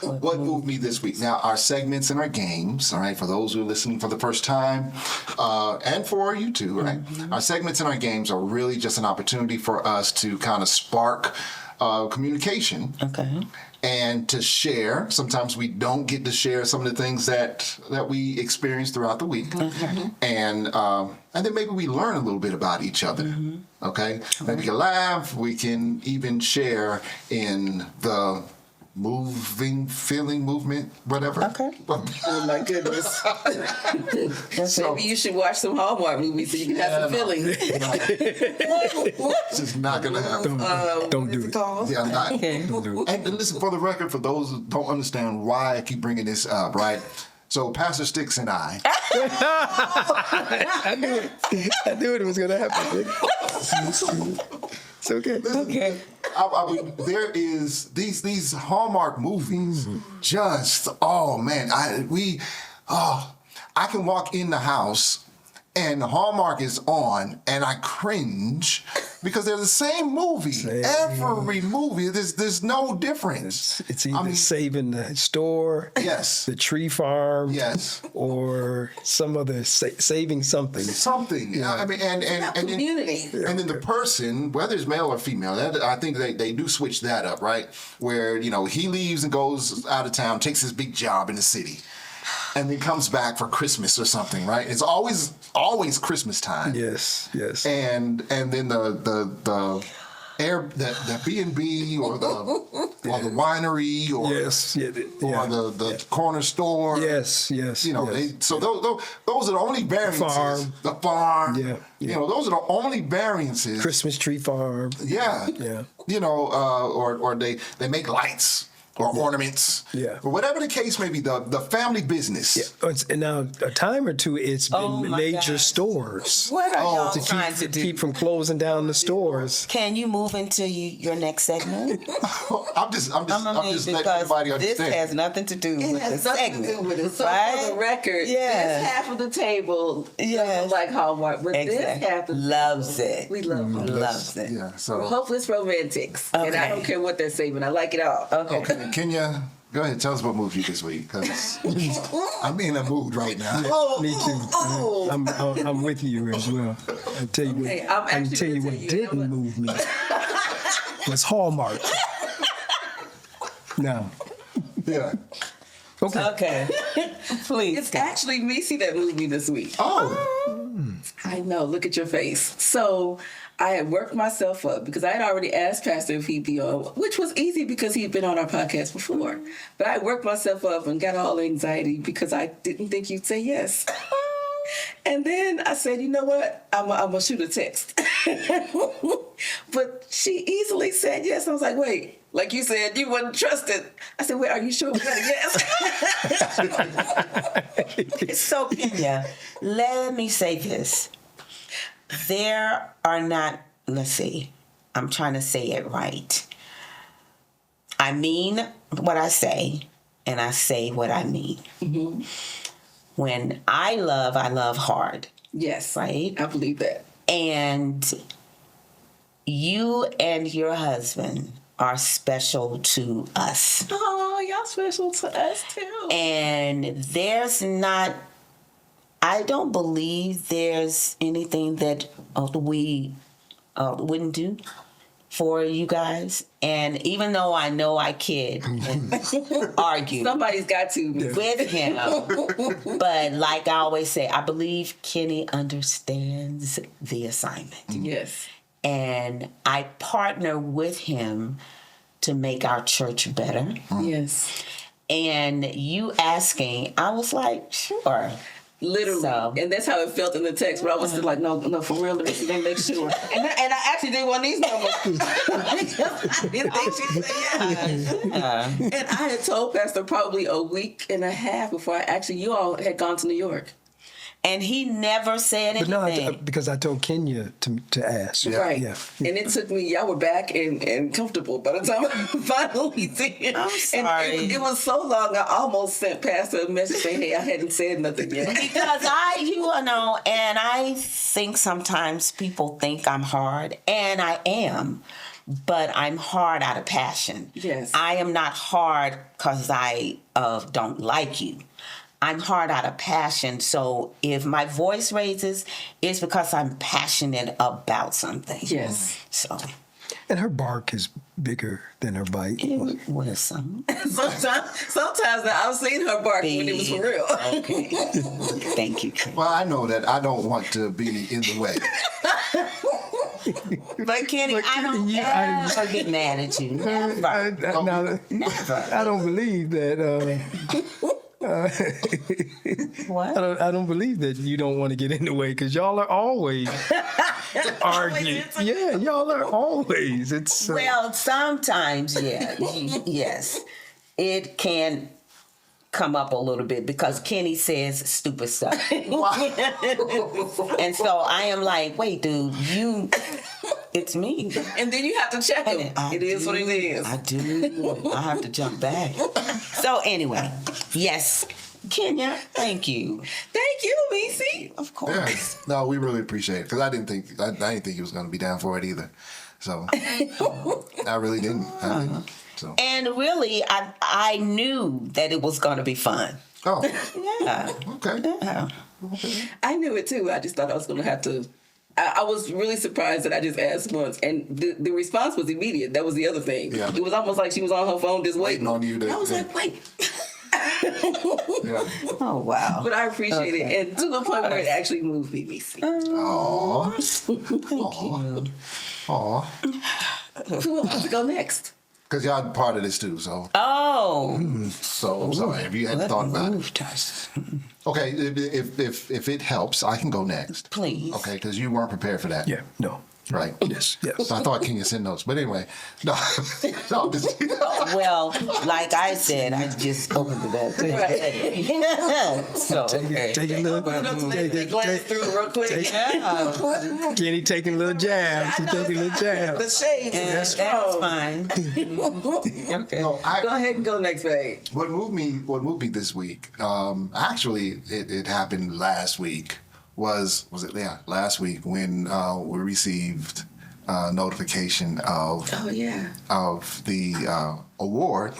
What moved me this week? Now, our segments and our games, all right, for those who are listening for the first time, and for you too, right? Our segments and our games are really just an opportunity for us to kind of spark communication. Okay. And to share. Sometimes we don't get to share some of the things that we experience throughout the week, and then maybe we learn a little bit about each other. Okay, maybe we can laugh. We can even share in the movement, whatever. Okay. Oh, my goodness. So, Maybe you should watch some Hallmark movies so you can have some feelings. it's just not gonna happen. Don't do it. Yeah, I'm not. Okay. Don't do it. And listen, for the record, for those who don't understand why I keep bringing this up, right? So Pastor Stokes and I. I knew it was going to happen. It's okay. Okay. I mean, there is these Hallmark movies. Just man, I can walk in the house and Hallmark is on, and I cringe because they're the same movie. Every movie, there's no difference. It's either saving the store, Yes. the tree farm, Yes. or some other saving something. Something. I mean, and Community. and then the person, whether it's male or female, I think they do switch that up, right? Where he leaves and goes out of town, takes his big job in the city, and then comes back for Christmas or something, right? It's always Christmas time. Yes, yes. And then the B&B or the winery or Yes, yeah, or the corner store. yes, yes. yes. So those are the only variances. The farm. Yeah, yeah. Those are the only variances. Christmas tree farm. Yeah. Yeah. Or they make lights or ornaments. Yeah. Or whatever the case may be, the family business. And now a time or two, it's been my major gosh. stores What are y'all to trying to do? keep from closing down the stores. Can you move into your next segment? I'm just letting everybody this understand. has nothing to do with the has nothing segment. to do with it. So right? for the record, Yeah. this half of the table Yes. doesn't like Hallmark, but this Exactly. half of the Loves table, it. we love Hallmark. Loves it. Yeah, so. We're hopeless romantics, and I Okay. don't care what they're saying, I like it all. Okay, Kenya, go ahead. Tell us what moved you this week, because I'm in a mood right now. Me too. Oh. I'm with you as well. I tell you what, Hey, I'm I can actually tell you gonna what tell you, didn't move me was Hallmark. No. Yeah. Okay. Okay. Please. It's actually Meecy that moved me this week. Oh. I know. Look at your face. So I had worked myself up because I had already asked Pastor if he'd be on, which was easy because he'd been on our podcast before. But I worked myself up and got all anxiety because I didn't think you'd say yes. And then I said, you know what? I'm going to shoot a text. But she easily said yes. I was like, wait, like you said, you wouldn't trust it. I said, wait, are you sure we got a yes? So, Kenya, let me say this. There are not, let's see, I'm trying to say it right. I mean what I say, and I say what I mean. Mm-hmm. When I love hard. Yes. Right? I believe that. And you and your husband are special to us. Oh, y'all special to us too. And I don't believe there's anything that we wouldn't do for you guys. And even though I know I kid and argue Somebody's got to. with him, but like I always say, I believe Kenny understands the assignment. Yes. And I partner with him to make our church better. Yes. And you asking, I was like, sure. Literally. So- And that's how it felt in the text, but I was still like, no, for real, let me make sure. And I actually didn't want these numbers. I didn't think she'd say yes. And I had told Pastor probably a week and a half before you all had gone to New York. And he never said But anything. no, because I told Kenya to ask. Yeah. Right. Yeah. And it took me, y'all were back and comfortable by the time I finally did. I'm sorry. And it was so long, I almost sent Pastor a message saying, hey, I hadn't said nothing yet. Because and I think sometimes people think I'm hard, and I am, but I'm hard out of passion. Yes. I am not hard because I don't like you. I'm hard out of passion. So if my voice raises, it's because I'm passionate about something. Yes. So And her bark is bigger than her bite. it was some. Sometimes I've seen her bark when it was for real. Okay. Thank you. Well, I know that I don't want to be in the way. But Kenny, I don't ever get mad at you. Never. I don't believe that. What? I don't believe that you don't want to get in the way because y'all are always arguing. Yeah, y'all are always. It's Well, sometimes, yeah, yes, it can come up a little bit because Kenny says stupid stuff, and so I am like, wait, dude, it's me. And then you have to check him. It is what it is. I do. I have to jump back. So anyway, yes, Kenya, thank you. Thank you, Meecy. Of course. Yes. No, we really appreciate it because I didn't think he was going to be down for it either. So I really didn't. So. And really, I knew that it was going to be fun. Oh. Yeah. Okay. Yeah. I knew it too. I just thought I was going to have to. I was really surprised that I just asked once, and the response was immediate. That was the other thing. Yeah. It was almost like she was on her phone just waiting on you to. I was like, wait. Yeah. Oh wow. But I appreciate it, and to the point where it actually moved me, Meecy. Aww. Aww. Who wants to go next? Because y'all part of this too, so. Oh. So I'm sorry if you hadn't thought about it. Okay, if it helps, I can go next. Please. Okay, because you weren't prepared for that. yeah, no. right? Yes, yes. So I thought Kenya sent notes, but anyway, no, no. Well, like I said, I just opened it up. So, Take a little, Glance through real quick. Kenny taking little jabs. He taking little jabs. The shades. that's fine. Okay. No, Go ahead and go next page. What moved me this week? Actually, it happened last week. Was it? Yeah, last week when we received notification of the award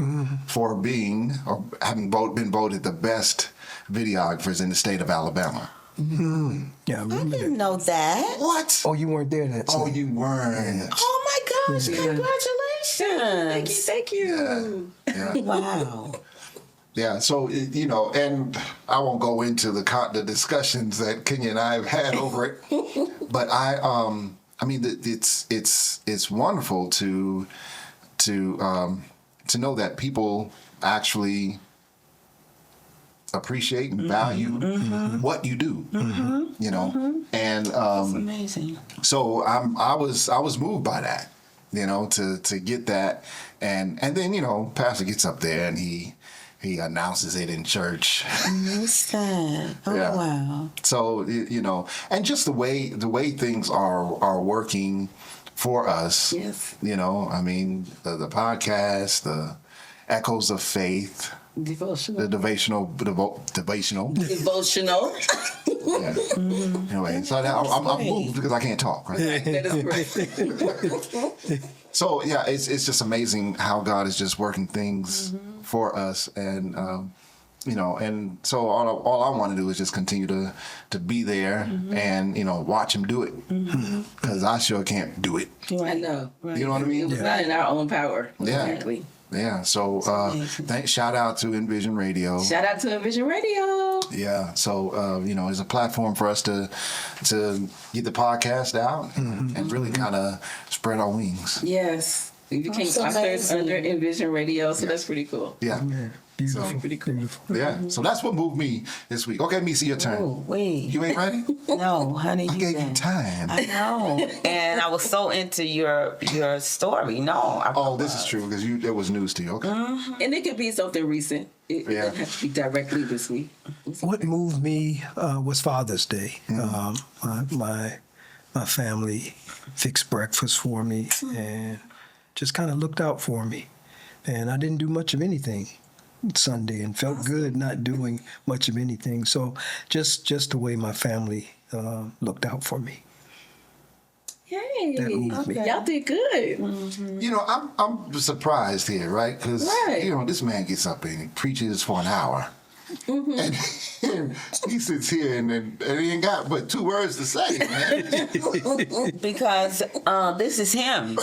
for being or having been voted the best videographers in the state of Alabama. Yeah, I I remember didn't that. know that. What? Oh, you weren't there that Oh, time. you weren't. Oh my gosh! Congratulations! Thank you. Yeah. Wow. Yeah, so and I won't go into the discussions that Kenya and I have had over it, but I mean, it's wonderful to know that people actually appreciate and value what you do, and Amazing. so I was moved by that, to get that, and then Pastor gets up there and he announces it in church. What's that? Oh Yeah. wow. So and just the way things are working for us. Yes. I mean the podcast, the Echoes of Faith, Devotional. the devotional. Devotional. Yeah. Anyway, so now I'm moved because I can't talk. Right? That is great. So yeah, it's just amazing how God is just working things for us, and and so all I want to do is just continue to be there and watch Him do it, because I sure can't do it. I know. Right. You know what I mean? It was not in our own power. Yeah. Exactly. Yeah. So shout out to Envision Radio. Shout out to Envision Radio. Yeah. So it's a platform for us to get the podcast out and really kind of spread our wings. Yes. We became authors under Envision Radio, so that's pretty cool. Yeah. Yeah, beautiful. So pretty cool. Beautiful. Yeah. So that's what moved me this week. Okay, Meecy, your turn. Oh wait. You ain't ready? No, honey. I gave you time. I know. And I was so into your story. No. This is true because it was news to you. Okay. And it could be something recent. It doesn't have to be directly this week. What moved me was Father's Day. My family fixed breakfast for me and just kind of looked out for me. And I didn't do much of anything Sunday and felt good not doing much of anything. So just the way my family looked out for me. Yay. That moved me. Y'all did good. I'm surprised here, right? Because this man gets up and he preaches for an hour. And he sits here and he ain't got but 2 words to say, man. Because this is him.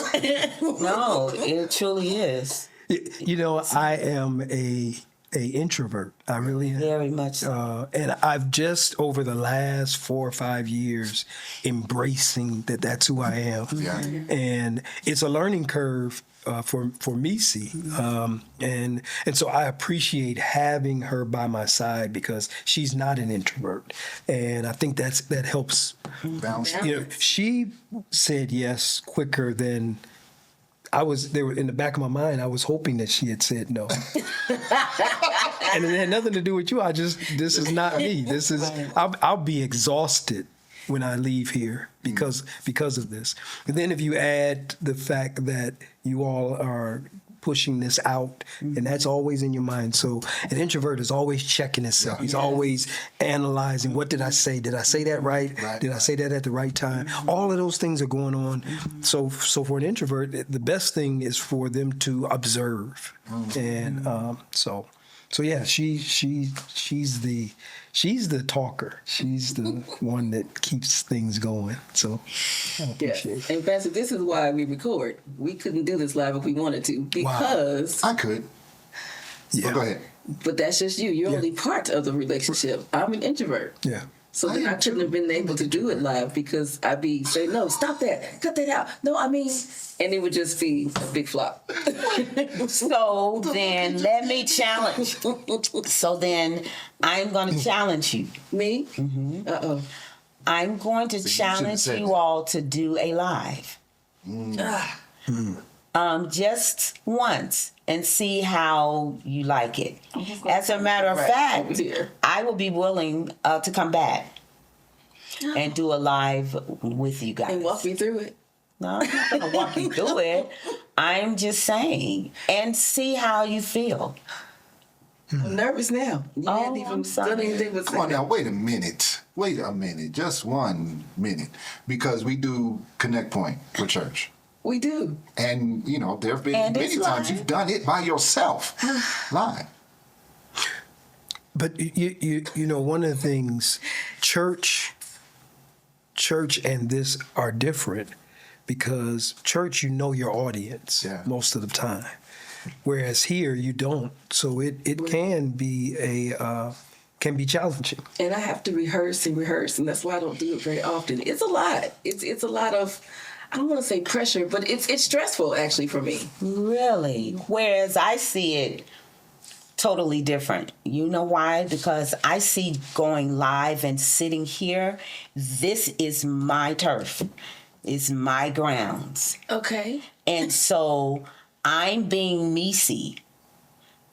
No, it truly is. I am a introvert. I really am. Very much so. And I've just over the last 4 or 5 years embracing that's who I am. Yeah. And it's a learning curve for Meecy. And so I appreciate having her by my side because she's not an introvert. And I think that helps. Bounce. She said yes quicker than there in the back of my mind, I was hoping that she had said no. And it had nothing to do with you. This is not me. I'll be exhausted when I leave here because of this. And then if you add the fact that you all are pushing this out, and that's always in your mind. So an introvert is always checking himself. He's always analyzing, what did I say? Did I say that right? Did I say that at the right time? All of those things are going on. So for an introvert, the best thing is for them to observe. And so yeah, she's the talker. She's the one that keeps things going. So I appreciate it. And Pastor, this is why we record. We couldn't do this live if we wanted to because. I could. Yeah. But go ahead. But that's just you. You're only part of the relationship. I'm an introvert. Yeah. So then I couldn't have been able to do it live because I'd be saying, no, stop that. Cut that out. No, and it would just be a big flop. So then let me challenge. So then I'm going to challenge you. Me? Uh-oh. I'm going to So you should've challenge said you that. all to do a live. Just once and see how you like it. As a matter of Right fact, over here. I will be willing to come back and do a live with you guys. And walk me through it. No, I'm not going to walk you through it. I'm just saying, and see how you feel. I'm nervous now. You Oh, hadn't even I'm sorry. done anything but Come on now, wait a minute. Wait a minute. Just 1 minute. Because we do Connect Point for church. We do. And, you know, there have been And many it's times live. you've done it by yourself. Live. But you know, one of the things, church and this are different because church, you know your audience most of the time, whereas here you don't. So it can be can be challenging. And I have to rehearse, and that's why I don't do it very often. It's a lot. It's a lot of, I don't want to say pressure, but it's stressful actually for me. Really? Whereas I see it totally different. You know why? Because I see going live and sitting here, this is my turf. It's my grounds. Okay. And so I'm being Meecy.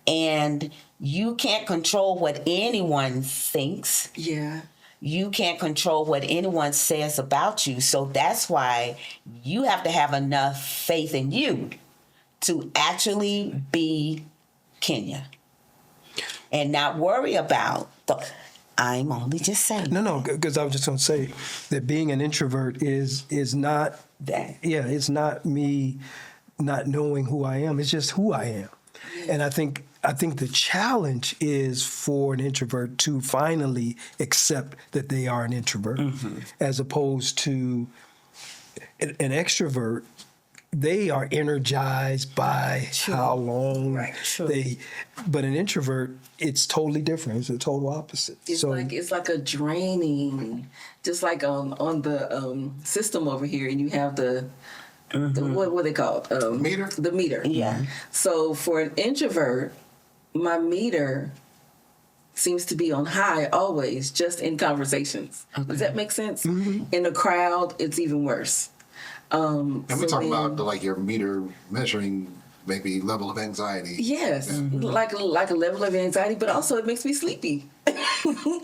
And you can't control what anyone thinks. Yeah. You can't control what anyone says about you. So that's why you have to have enough faith in you to actually be Kenya and not worry about I'm only just saying. No, because I was just going to say that being an introvert is not That. Yeah, it's not me not knowing who I am. It's just who I am. And I think the challenge is for an introvert to finally accept that they are an introvert, as opposed to an extrovert. They are energized by how long but an introvert, it's totally different. It's a total opposite. It's like a draining, just like on the system over here, and you have the what they call it? Meter? The meter. Yeah. So for an introvert, my meter seems to be on high always, just in conversations. Does that make sense? In a crowd, it's even worse. And we're talking about like your meter measuring maybe level of anxiety. Yes, like a level of anxiety, but also it makes me sleepy.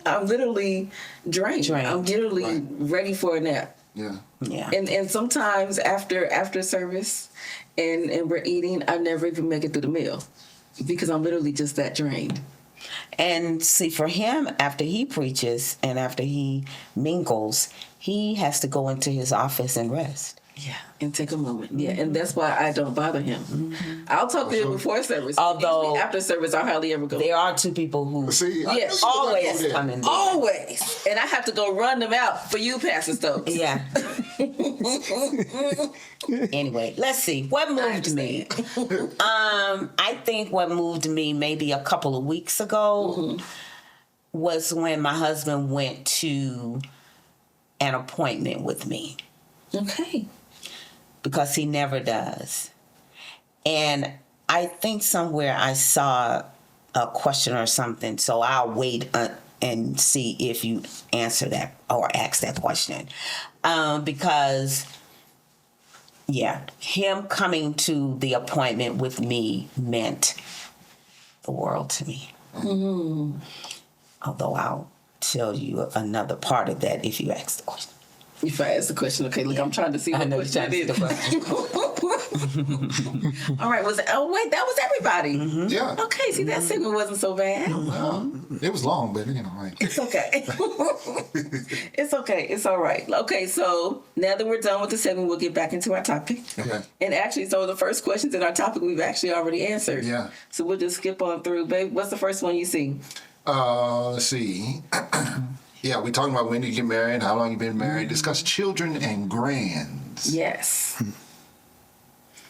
I'm literally drained. I'm literally ready for a nap. Yeah. Yeah. And sometimes after service and we're eating, I never even make it through the meal because I'm literally just that drained. And see, for him, after he preaches and after he mingles, he has to go into his office and rest. Yeah, and take a moment. Yeah, and that's why I don't bother him. I'll talk to him before service. Although usually after service, I hardly ever go. There are two people who Yes, always come in there. Always. And I have to go run them out for you, Pastor Stokes. Yeah. Anyway, let's see. What moved me? I think what moved me maybe a couple of weeks ago was when my husband went to an appointment with me. Okay. Because he never does. And I think somewhere I saw a question or something, so I'll wait and see if you answer that or ask that question. Because, him coming to the appointment with me meant the world to me. Mm-hmm. Although I'll tell you another part of that if you ask the question. If I ask the question, okay, look, I'm trying to see what question it is. All right, that was everybody. Mm-hmm. Yeah. Okay, see, that segment wasn't so bad. Well, it was long, but you know, like. It's okay. It's okay. It's all right. Okay, so now that we're done with the segment, we'll get back into our topic. Okay. And actually, so the first questions in our topic we've actually already answered. Yeah. So we'll just skip on through. Babe, what's the first one you see? Let's see. Yeah, we're talking about when you get married, how long you've been married, discuss children and grands. Yes.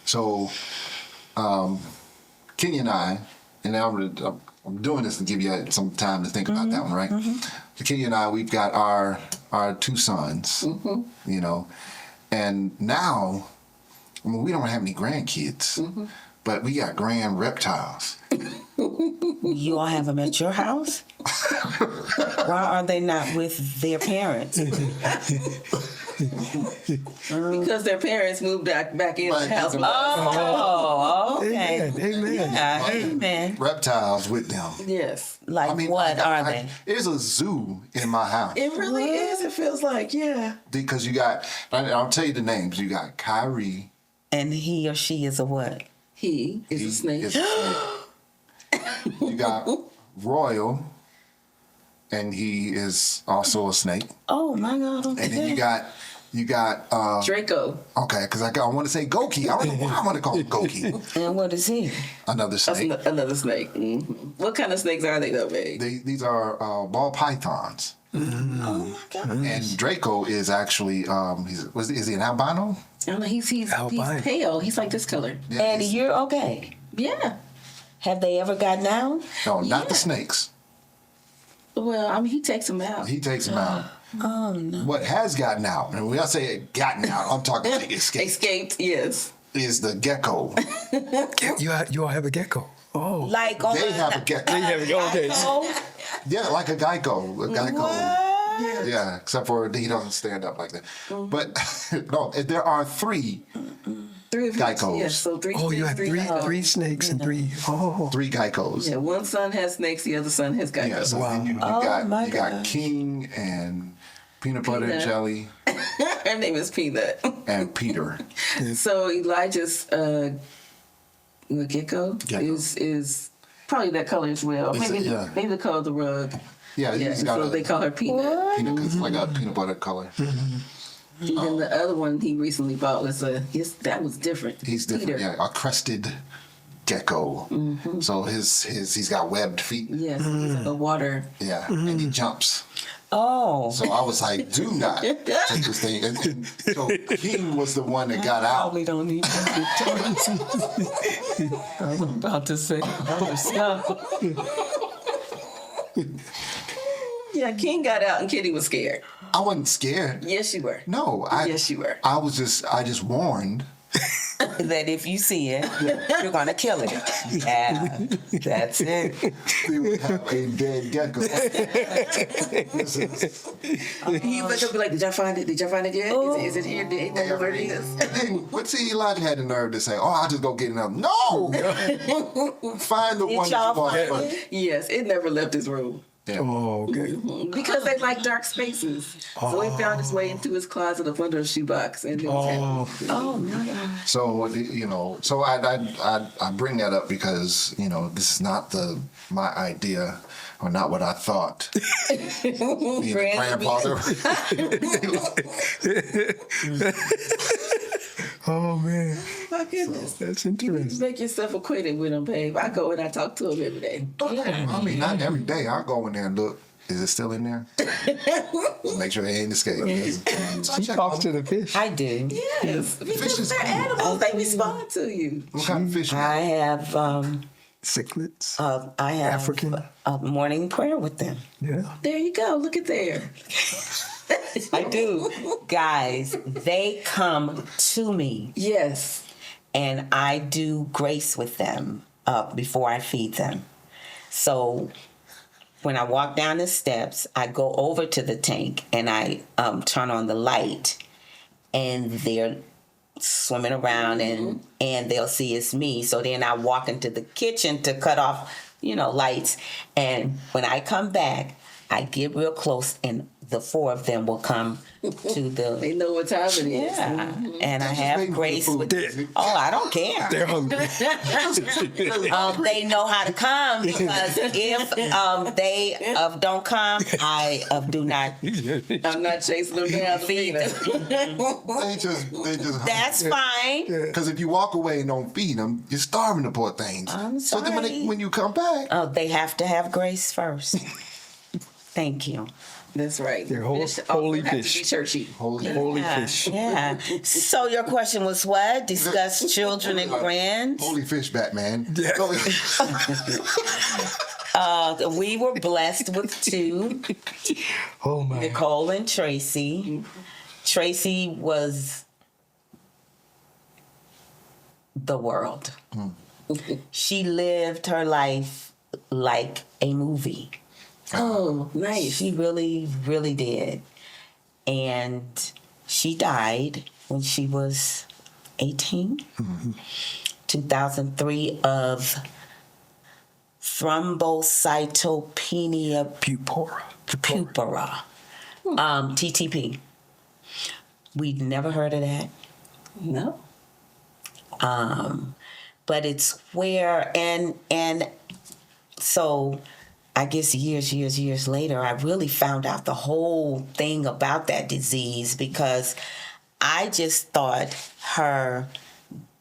So, Kenya and I, and now I'm doing this to give you some time to think about that one, right? So Kenya and I, we've got our two sons, you know, and now, I mean, we don't have any grandkids, but we got grand reptiles. You all have them at your house? Why are they not with their parents? Because their parents moved back in the house. Oh, okay. Amen. Yeah, amen. Reptiles with them. Yes. Like what are they? There's a zoo in my house. It really is. It feels like, yeah. Because you got, I'll tell you the names. You got Kyrie. And he or she is a what? He is a snake. Is a snake. You got Royal, and he is also a snake. Oh my God! Okay. And then you got Draco. Okay, because I want to say Goki. I don't know why I want to call him Goki. And what is he? Another snake. Another snake. Mm-hmm. What kind of snakes are they though, babe? These are ball pythons. Mm-hmm. Oh my God! And Draco is actually is he an albino? I don't know. He's Albino. pale. He's like this color. Yeah, And he's- you're okay. Yeah. Have they ever gotten out? no, not the Yeah. snakes. Well, I mean, he takes them out. He takes them out. Oh no! What has gotten out, and when I say gotten out, I'm talking like escaped, Escaped. Yes. is the gecko. You all have a gecko. Oh. Like on They have a gecko. Okay. Yeah, like a gecko. A gecko. What? Yeah, except for he doesn't stand up like that. But no, there are 3 Three of each. Geckos. Yes. So three. Oh, you have snakes, three snakes and 3. Oh. 3 geckos. Yeah. One son has snakes. The other son has geckos. Yeah, so Wow. then you Oh, my you got gosh. King and peanut butter and Peanut. jelly Her name is Peanut. and Peter. So Elijah's gecko Gecko. is probably that color as well. It's Maybe yeah. maybe the color of the rug. Yeah, Yeah. he's got So a they call her Peanut. peanut, 'cause it's like a peanut butter color. And then the other one he recently bought was that was different. He's different, Peter. yeah, a crested gecko. So he's got webbed feet. Yes, he's like a water. Yeah, and he jumps. Oh. So I was like, do not take this thing. And so King was the one that got out. Probably don't need to be I'm about to say other stuff. Yeah, King got out and Kitty was scared. I wasn't scared. Yes, you were. No, Yes, you were. I just warned. That if you see it, you're gonna kill it. Yeah, that's it. We would have a dead gecko. This is- He was gonna be like, "Did y'all find it? Did y'all find it yet? Is it here? Did anyone know where it is?" And then, but see, Elijah had the nerve to say, "Oh, I'll just go get it." No, find the Did one y'all you want find first. it? Yes, it never left his room. Yeah. Oh, okay. Because they like dark spaces. So he found his way into his closet up under a shoebox. And it was Oh, Oh my God. So so I bring that up because this is not my idea or not what I thought. Being a grandfather. oh man, My goodness. that's You interesting. make yourself acquainted with him, babe. I go and I talk to him every day. I mean, not every day. I go in there and look. Is it still in there? Make sure they ain't escaped. So I He check talks on to the fish. I do. Yes. Fish Because is they're cool. animals. They respond to you. what kind of fish. you I got? have Cichlids. I have African. a morning prayer with them. Yeah. There you go. Look at there. I do. Guys, they come to me Yes. and I do grace with them before I feed them. So when I walk down the steps, I go over to the tank and I turn on the light, and they're swimming around and they'll see it's me. So then I walk into the kitchen to cut off, lights. And when I come back, I get real close and the 4 of them will come to the They know what time it is. yeah, and I Just have waiting for grace the food. with. Oh, I don't care. They're hungry. They know how to come because if they don't come, I do not I'm not chasing them down to feed feed them. them. They just. That's fine. Because if you walk away and don't feed them, you're starving the poor things. I'm So then sorry. when you come back, Oh, they have to have grace first. Thank you. That's right. They're Fish also holy have to fish. be churchy. holy. Holy Yeah, fish. yeah. So your question was what? Discuss children and grands. Holy fish, Batman. Yeah. Go ahead. We were blessed with 2. Oh my. Nicole and Tracy. Tracy was the world. She lived her life like a movie. Oh, nice. She really, really did. And she died when she was 18, 2003, of thrombocytopenia purpura, TTP. We'd never heard of that. No. But it's where, and so I guess years later, I really found out the whole thing about that disease, because I just thought her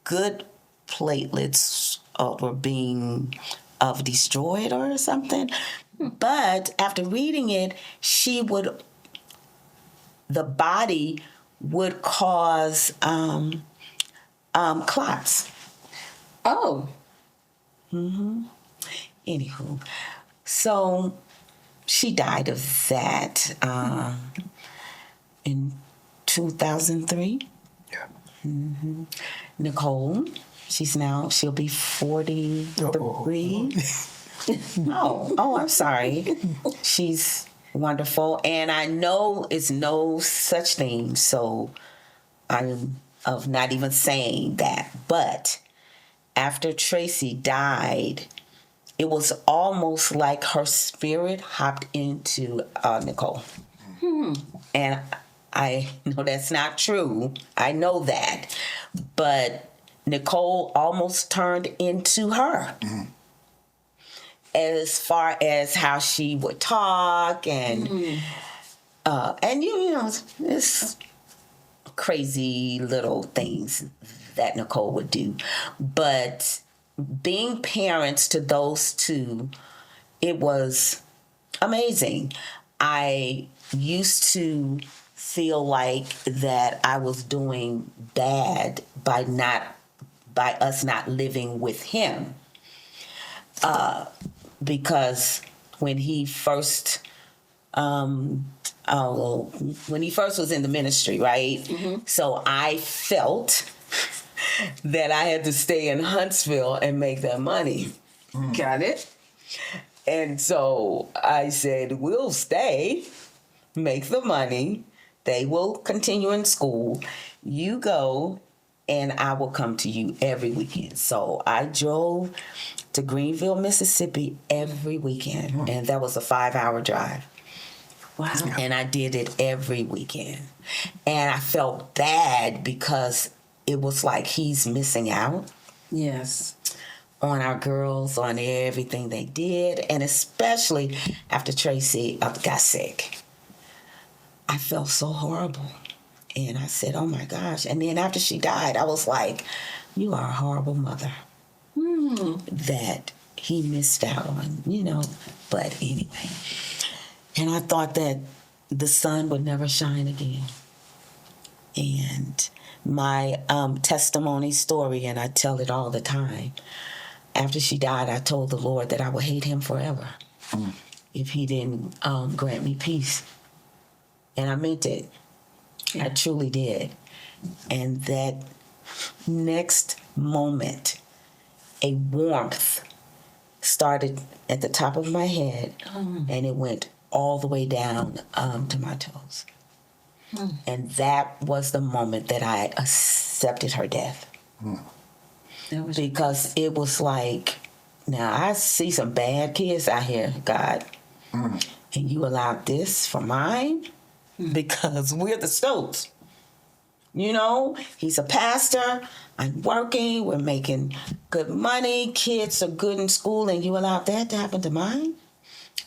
good platelets were being destroyed or something. But after reading it, the body would cause clots. Oh. Anywho, so she died of that in 2003. Yeah. Nicole, she'll be 43. Oh, I'm sorry. She's wonderful. And I know it's no such thing, so I'm of not even saying that. But after Tracy died, it was almost like her spirit hopped into Nicole. And I know that's not true. I know that. But Nicole almost turned into her. As far as how she would talk and you know, it's crazy little things that Nicole would do. But being parents to those two, it was amazing. I used to feel like that I was doing bad by us not living with him. Because when he first was in the ministry, right? So I felt that I had to stay in Huntsville and make that money. Got it. And so I said, we'll stay, make the money. They will continue in school. You go, and I will come to you every weekend. So I drove to Greenville, Mississippi every weekend. And that was a 5-hour drive. Wow. And I did it every weekend. And I felt bad because it was like he's missing out. Yes. On our girls, on everything they did, and especially after Tracy got sick. I felt so horrible. And I said, oh my gosh. And then after she died, I was like, you are a horrible mother. That he missed out on, you know. But anyway. And I thought that the sun would never shine again. And my testimony story, and I tell it all the time, after she died, I told the Lord that I would hate him forever if he didn't grant me peace. And I meant it. I truly did. And that next moment, a warmth started at the top of my head, and it went all the way down to my toes. And that was the moment that I accepted her death. Because it was like, now I see some bad kids out here, God, and you allowed this for mine? Because we're the Stokes. You know, he's a pastor, I'm working, we're making good money, kids are good in school, and you allowed that to happen to mine?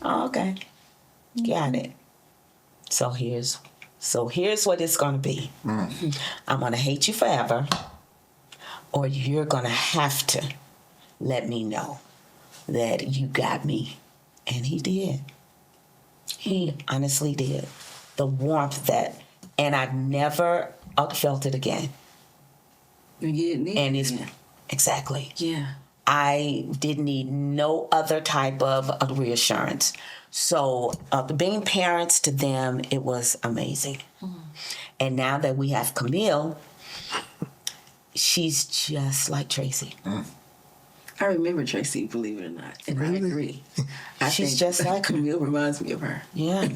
Oh, okay. Got it. So here's what it's going to be. I'm going to hate you forever, or you're going to have to let me know that you got me. And he did. He honestly did. The warmth and I've never felt it again. You didn't need And it's, it. exactly. Yeah. I didn't need no other type of reassurance. So being parents to them, it was amazing. And now that we have Camille, she's just like Tracy. I remember Tracy, believe it or not, and I agree. She's just like her. Camille reminds me of her. Yeah,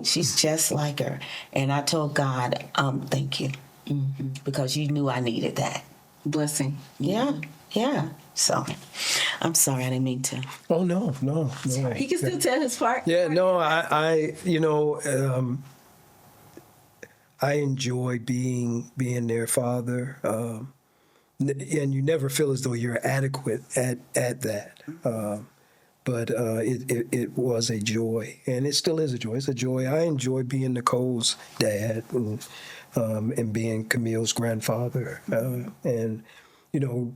she's just like her. And I told God, thank you, because you knew I needed that. Blessing. Yeah. So, I'm sorry, I didn't mean to. Oh no. He can still tell his part. Yeah, no, I enjoy being their father, and you never feel as though you're adequate at that. But it was a joy, and it still is a joy. It's a joy. I enjoy being Nicole's dad and being Camille's grandfather, and you know.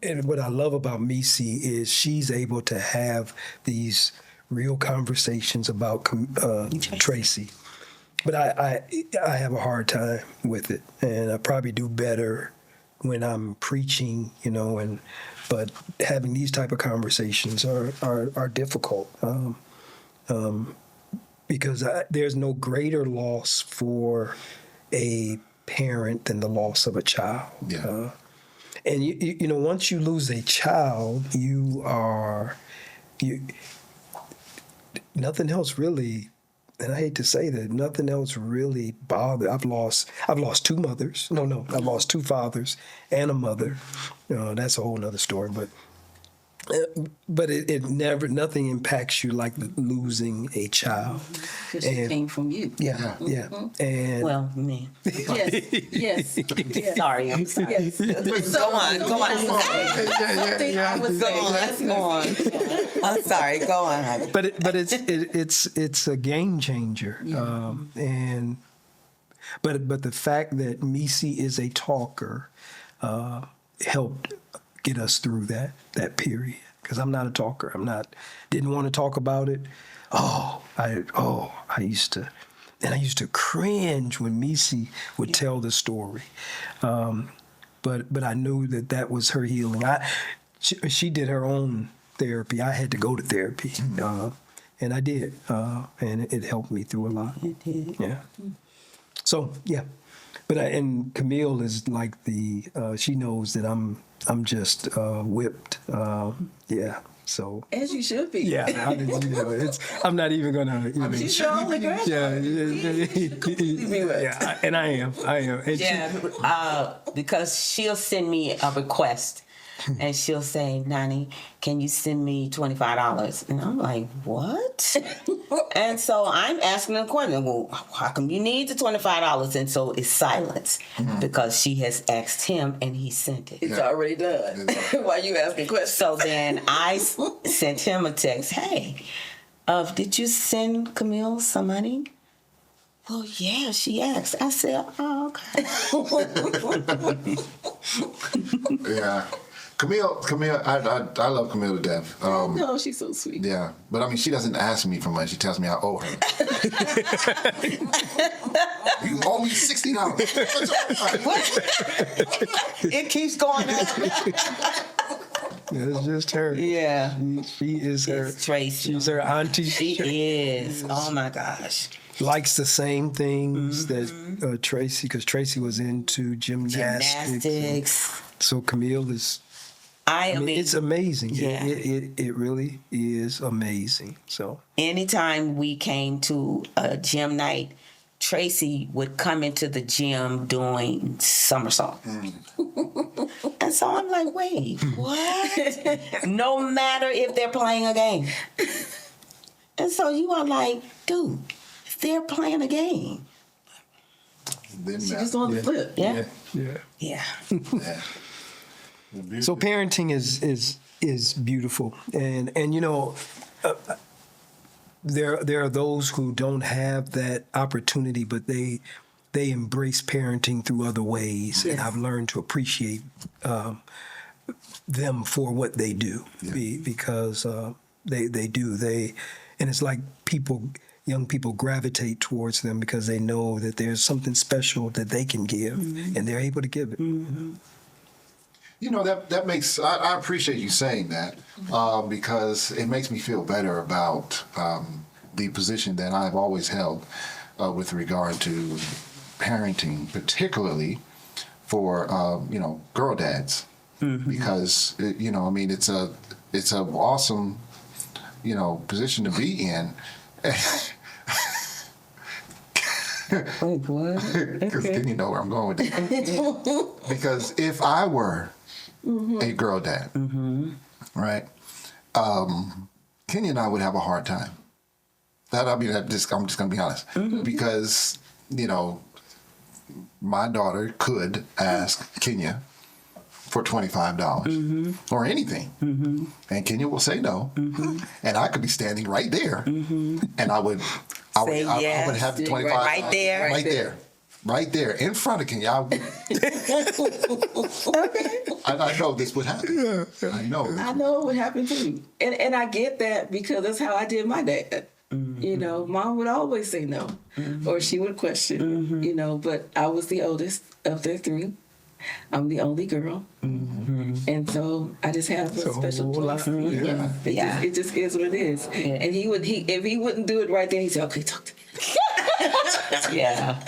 And what I love about Meecy is she's able to have these real conversations about Tracy. But I have a hard time with it, and I probably do better when I'm preaching, but having these type of conversations are difficult because there's no greater loss for a parent than the loss of a child. Yeah. And once you lose a child, nothing else really, and I hate to say that, nothing else really bothered. I've lost two mothers. No, I've lost two fathers and a mother. That's a whole nother story, but it never, nothing impacts you like losing a child. Because she came from you. Yeah. And Well, me. Yes. Sorry, I'm sorry. Yes. Go on. Go on. I'm sorry, go on, honey. But it's a game changer, but the fact that Meecy is a talker helped get us through that period, because I'm not a talker. Didn't want to talk about it. I used to cringe when Meecy would tell the story, but I knew that was her healing. She did her own therapy. I had to go to therapy, and I did, and it helped me through a lot. It did. Yeah. So yeah, but and Camille is like she knows that I'm just whipped. Yeah. So. As you should be. Yeah. I'm not even gonna. She's your only grandchild. Yeah. And I am. And because she'll send me a request. And she'll say, Nani, can you send me $25? And I'm like, what? And so I'm asking her a question. Well, how come you need the $25? And so it's silence because she has asked him and he sent it. It's already done. Why you asking questions? So then I sent him a text. Hey, did you send Camille some money? Well, yeah, she asked. I said, oh, okay. Yeah. Camille, I love Camille to death. No, she's so sweet. Yeah, but I mean, she doesn't ask me for money. She tells me I owe her. You owe me $60. It keeps going up. it's just her. Yeah. She is her. It's Tracy. She's her auntie. She is. Oh my gosh. Likes the same things that Tracy, because Tracy was into gymnastics. So Camille is. I mean, it's amazing. Yeah. It really is amazing. So anytime we came to a gym night, Tracy would come into the gym doing somersault. And so I'm like, wait, what? No matter if they're playing a game. And so you are like, dude, if they're playing a game. She just on the flip. Yeah. Yeah. So parenting is beautiful, and there are those who don't have that opportunity, but they embrace parenting through other ways, and I've learned to appreciate them for what they do because they do, and it's like young people gravitate towards them because they know that there's something special that they can give, and they're able to give it. That makes, I appreciate you saying that because it makes me feel better about the position that I've always held with regard to parenting, particularly for, girl dads. Because, it's it's an awesome, position to be in. Wait, what? Because then you know where I'm going with this. Because if I were a girl dad, right, Kenya and I would have a hard time. I'm just going to be honest. Because, my daughter could ask Kenya for $25 or anything. And Kenya will say no. And I could be standing right there. And I would have the 25 right there. Right there in front of Kenya. I know this would happen. I know it would happen too. And I get that because that's how I did my dad. Mom would always say no, or she would question, but I was the oldest of their three. I'm the only girl. And so I just have a special place. It just is what it is. Yeah. And if he wouldn't do it right then, he'd say, okay, talk to me. Yeah.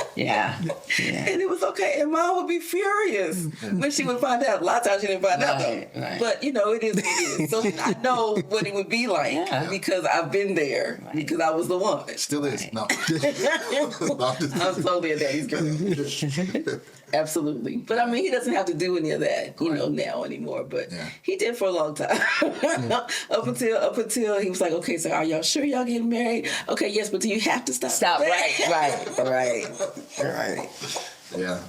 And it was okay. And Mom would be furious when she would find out. A lot of times she didn't find out. Right. But, it is what it is. So I know what it would be like because I've been there because I was the one. Still is. Right. No. I'm totally a daddy's girl. Absolutely. But I mean, he doesn't have to do any of that, now anymore. But he did for a long time. up until he was like, okay, so are y'all sure y'all getting married? Okay, yes, but do you have to stop? Right. Yeah.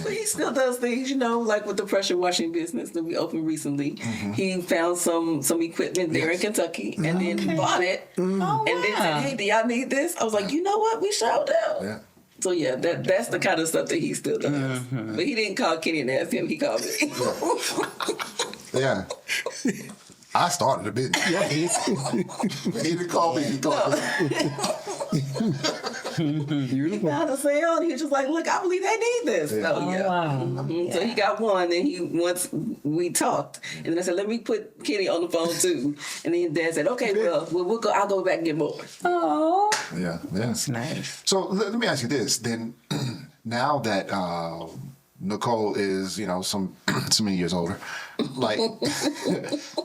But he still does things, like with the pressure washing business that we opened recently. He found some equipment there in Kentucky and then he bought it. And then said, hey, do y'all need this? I was like, you know what? We sure do. Yeah. So yeah, that's the kind of stuff that he still does. But he didn't call Kenny and ask him, he called me. Yeah. I started a business. He didn't call me, he called me. He found a sale and he was just like, look, I believe they need this. Yeah. Wow. So he got one and once we talked. And then I said, let me put Kenny on the phone too. And then Dad said, okay, well we'll go, I'll go back and get more. Oh. Yeah. That's nice. So let me ask you this. Then now that Nicole is, so many years older, like,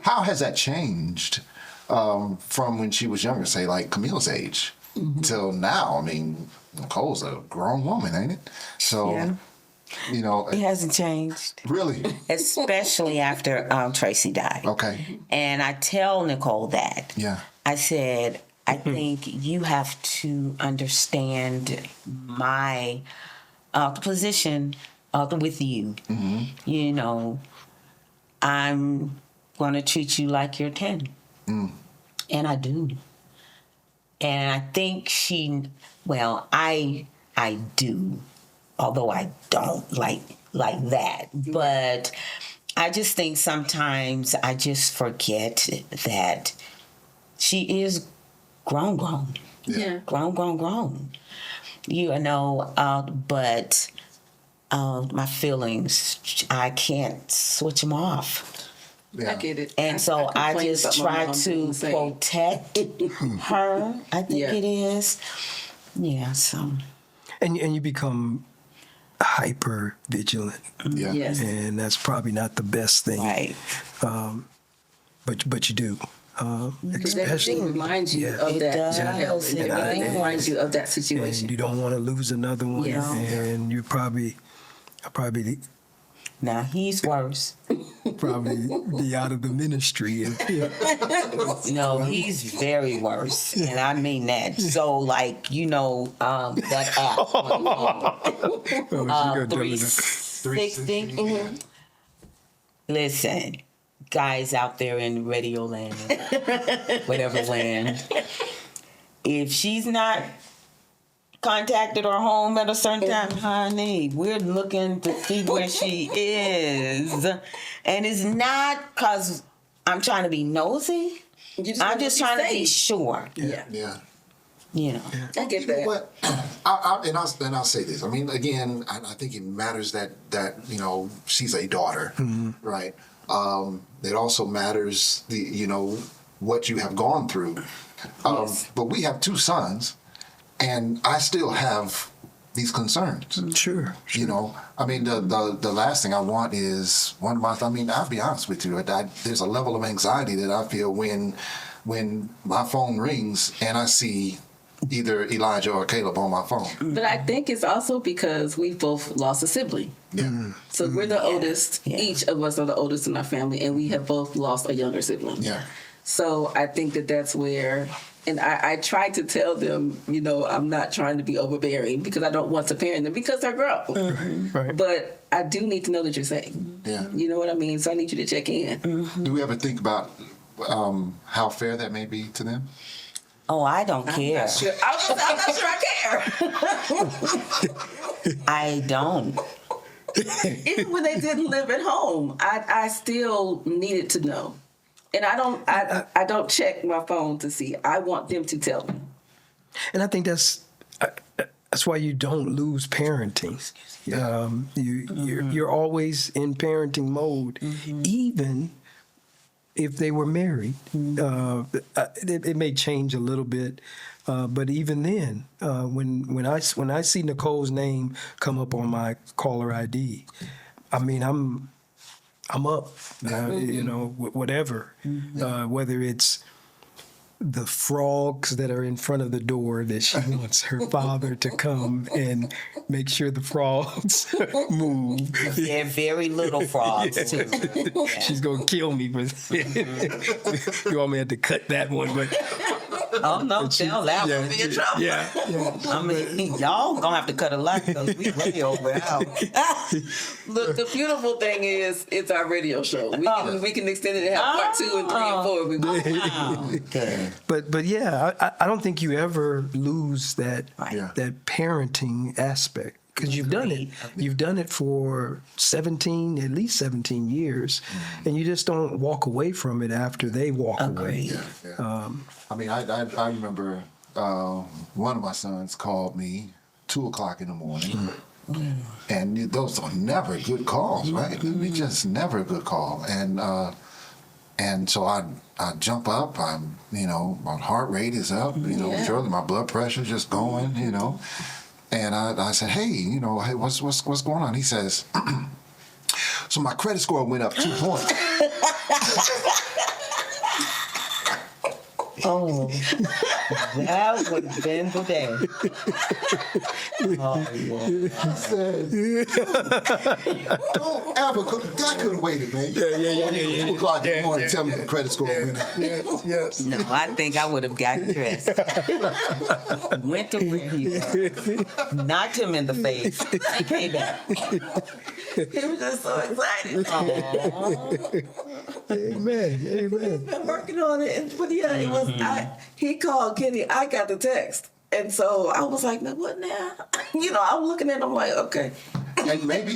how has that changed from when she was younger, say like Camille's age, till now? I mean, Nicole's a grown woman, ain't it? So, it hasn't changed. Really? Especially after Tracy died. Okay. And I tell Nicole that. Yeah. I said, I think you have to understand my position with you. I'm going to treat you like you're 10. And I do. And I think I do, although I don't like that. But I just think sometimes I just forget that she is grown. Yeah. Grown. But my feelings, I can't switch them off. Yeah. I get it. And so I complain just about my try mom to doing the same. protect her, I think it is. Yeah, so. And you become hyper vigilant. Yeah. Yes. And that's probably not the best thing. Right. But you do. Everything Especially, reminds you of It that. does. Everything Yeah. reminds you of that and situation. you don't want to lose another one. Yes. And you probably Now he's worse. be out of the ministry. No, he's very worse, and I mean that. So, like, that app, 360. Listen, guys out there in radio land, whatever land, if she's not contacted her home at a certain time, honey, we're looking to see where she is. And it's not because I'm trying to be nosy. I'm just trying to be sure. Yeah. I get that. What? I'll say this. I mean, again, I think it matters that she's a daughter, right? It also matters what you have gone through. But we have two sons, and I still have these concerns. Sure. You know, I mean, the last thing I want is I'll be honest with you, there's a level of anxiety that I feel when my phone rings and I see either Elijah or Caleb on my phone. But I think it's also because we both lost a sibling. Yeah. So we're the oldest. Yeah. Each of us are the oldest in our family, and we have both lost a younger sibling. Yeah. So I think that's where, and I try to tell them, you know, I'm not trying to be overbearing because I don't want to parent them because they're grown. Mm-hmm. Right. But I do need to know that you're safe. Yeah. You know what I mean? So I need you to check in. Mm-hmm. Do we ever think about how fair that may be to them? Oh, I don't care. I'm not sure I care. I don't. Even when they didn't live at home, I still needed to know. And I don't check my phone to see. I want them to tell me. And I think that's why you don't lose parenting. You're always in parenting mode, even if they were married. It may change a little bit, but even then, when I see Nicole's name come up on my caller ID, I mean I'm up, you know, whatever, whether it's the frogs that are in front of the door that she wants her father to come and make sure the frogs move. They're very little frogs, too. Yeah. She's going to kill me. But you want me to have to cut that one. But oh, no, tell that one. Be in trouble. Yeah. I mean, y'all going to have to cut a lot because we way over out. Look, the beautiful thing is it's our radio show. We can extend it and have part 2 and 3 and 4 if we want. Wow. Okay. But yeah, I don't think you ever lose that parenting aspect because you've done it. You've done it for at least 17 years, and you just don't walk away from it after they walk away. Yeah. I mean, I remember one of my sons called me 2:00 in the morning. And those are never good calls, right? We just never a good call. And so I jump up, my heart rate is up, surely my blood pressure just going, And I said, hey, what's going on? He says, so my credit score went up 2 points. Oh, that would have been the day. Oh, yeah. I said, don't ever, that could have waited, man. Yeah. 2 o'clock in the morning, tell me the credit score went up. Yes. No, I think I would have gotten dressed. Went to where he was. Knocked him in the face. And came back. He was just so excited. Aww. Amen. We've been working on it. But yeah, it was, he called Kenny, I got the text. And so I was like, what now? I'm looking at him like, okay. And maybe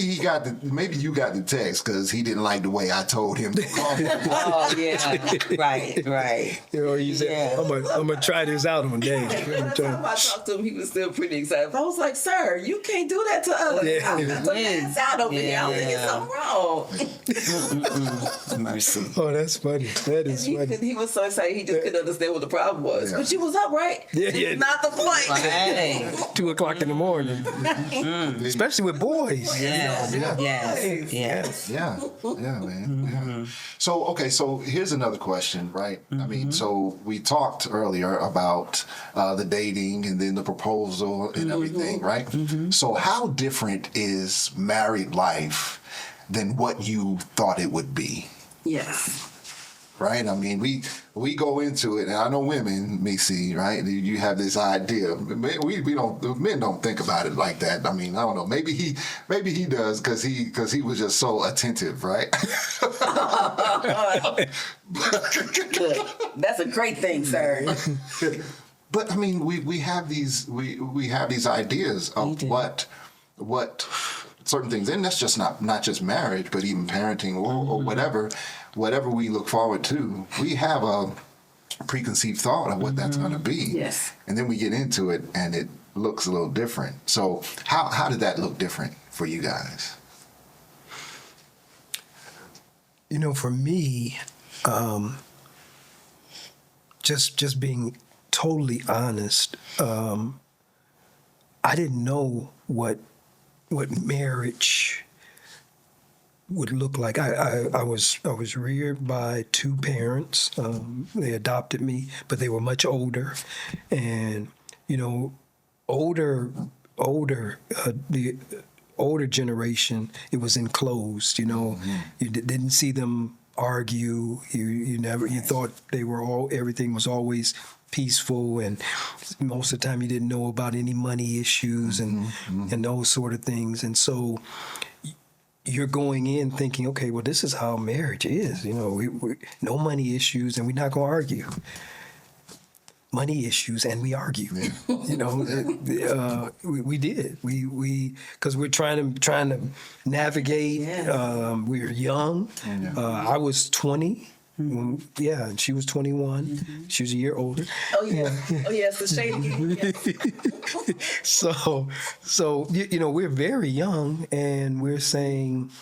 you got the text because he didn't like the way I told him to call. Oh yeah, right. You said, I'm gonna try this out on Dave. By the time I talked to him, he was still pretty excited. I was like, sir, you can't do that to us. Yeah. I got to pass out over here. I'm gonna get something wrong. Mercy. Oh, that's funny. That is funny. He was so excited, he just couldn't understand what the problem was. Yeah. But you was up, right? Yeah. It's not the point. Right. 2:00 in the morning, especially with boys. Yes. Yeah, man. Yeah. So here's another question, right? I mean, so we talked earlier about the dating and then the proposal and everything, right? So how different is married life than what you thought it would be? Yes. Right? I mean, we go into it, and I know women, Meecy, right? You have this idea. Men don't think about it like that. I mean, I don't know. Maybe he does because he was just so attentive, right? Good. That's a great thing, sir. But I mean, we have these ideas of what certain things, and that's just not just marriage, but even parenting or whatever we look forward to. We have a preconceived thought of what that's going to be. Yes. And then we get into it, and it looks a little different. So how did that look different for you guys? For me, just being totally honest, I didn't know what marriage would look like. I was reared by two parents. They adopted me, but they were much older, and you know, the older generation, it was enclosed. You know, you didn't see them argue. You thought everything was always peaceful, and most of the time you didn't know about any money issues and those sort of things. And so you're going in thinking, okay, well, this is how marriage is. You know, we no money issues, and we're not going to argue. Money issues, and we argue. You know, we did. We because we're trying to navigate. We were young. I was 20. Yeah, and she was 21. She was a year older. Oh yeah. Oh yes, the shady. So you know, we're very young, and we're saying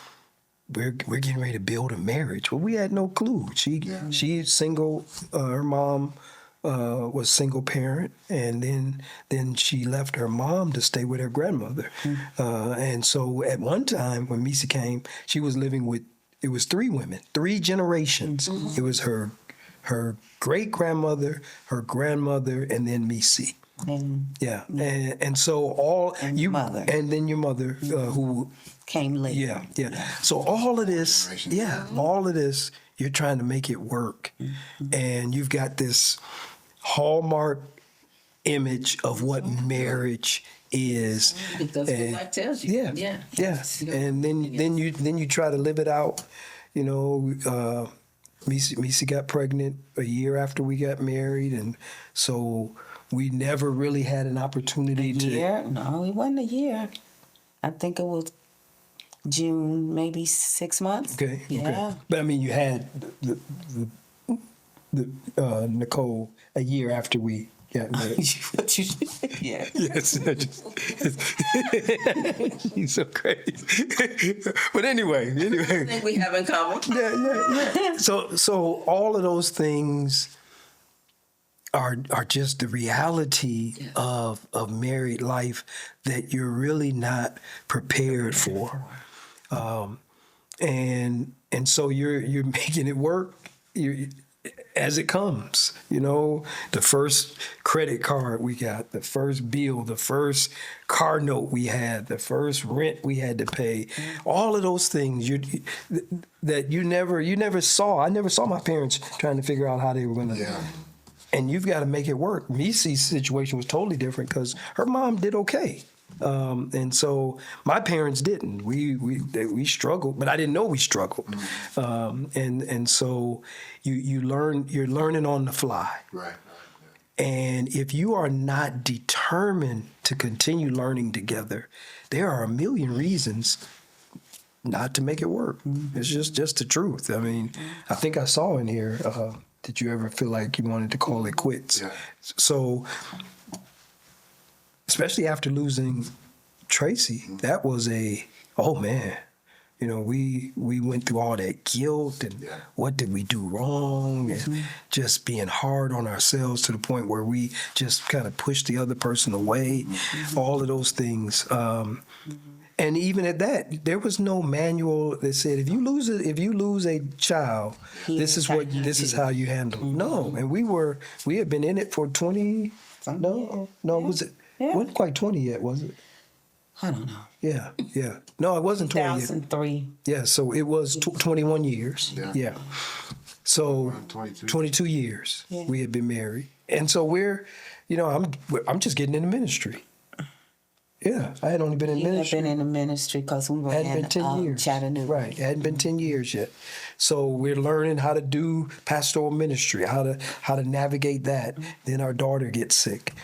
we're getting ready to build a marriage. Well, we had no clue. She's single. Her mom was single parent, and then she left her mom to stay with her grandmother. And so at one time when Meecy came, she was living with. It was 3 women, 3 generations. It was her great grandmother, her grandmother, and then Meecy. Yeah, and so your mother, and then your mother who came later. Yeah. So all of this, all of this, you're trying to make it work, and you've got this hallmark image of what marriage is. Because what life tells you. Yeah. And then you try to live it out. You know, Meecy got pregnant a year after we got married, and so we never really had an opportunity to. Year? No, it wasn't a year. I think it was June, maybe 6 months. Okay. Yeah. But I mean, you had the Nicole a year after we got married. Yeah. Yes. She's so crazy. But anyway. I think we have in common. Yeah. So all of those things are just the reality of married life that you're really not prepared for. And so you're making it work. As it comes, you know, the first credit card we got, the first bill, the first car note we had, the first rent we had to pay, all of those things that you never saw. I never saw my parents trying to figure out how they were going to. Yeah. And you've got to make it work. Meecy's situation was totally different because her mom did okay. And so my parents didn't. We struggled, but I didn't know we struggled. And so you're learning on the fly. Right. And if you are not determined to continue learning together, there are a million reasons not to make it work. It's just the truth. I mean, I think I saw in here, did you ever feel like you wanted to call it quits? Yeah. So, especially after losing Tracy, that was oh man, you know, we went through all that guilt and what did we do wrong, and just being hard on ourselves to the point where we just kind of pushed the other person away, all of those things. And even at that, there was no manual that said if you lose a child, this is how you handle it. No, and we had been in it for 20. No, was it? It wasn't quite 20 yet, was it? I don't know. Yeah. No, it wasn't 20 yet. 2003. Yeah, so it was 21 years. Yeah. So 22 years we had been married. And so I'm just getting into ministry. Yeah, I had only been in ministry. You had been in the ministry because we were in 10 years. Chattanooga. Right, it hadn't been 10 years yet. So we're learning how to do pastoral ministry, how to navigate that. Then our daughter gets sick.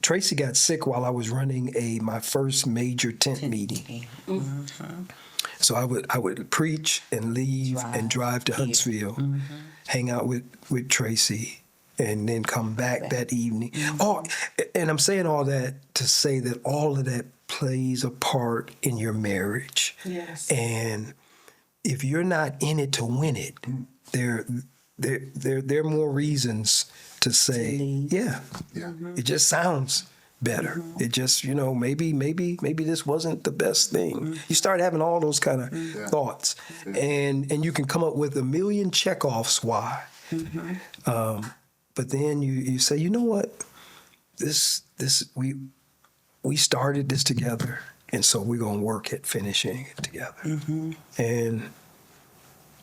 Tracy got sick while I was running my first major tent meeting. So I would preach and leave and drive to Huntsville, hang out with Tracy, and then come back that evening. Oh, and I'm saying all that to say that all of that plays a part in your marriage. Yes. And if you're not in it to win it, there are more reasons to say, yeah. It just sounds better. It just, maybe this wasn't the best thing. You start having all those kind of thoughts, and you can come up with a million checkoffs why. But then you say, you know what, this we started this together, and so we're gonna work at finishing it together. And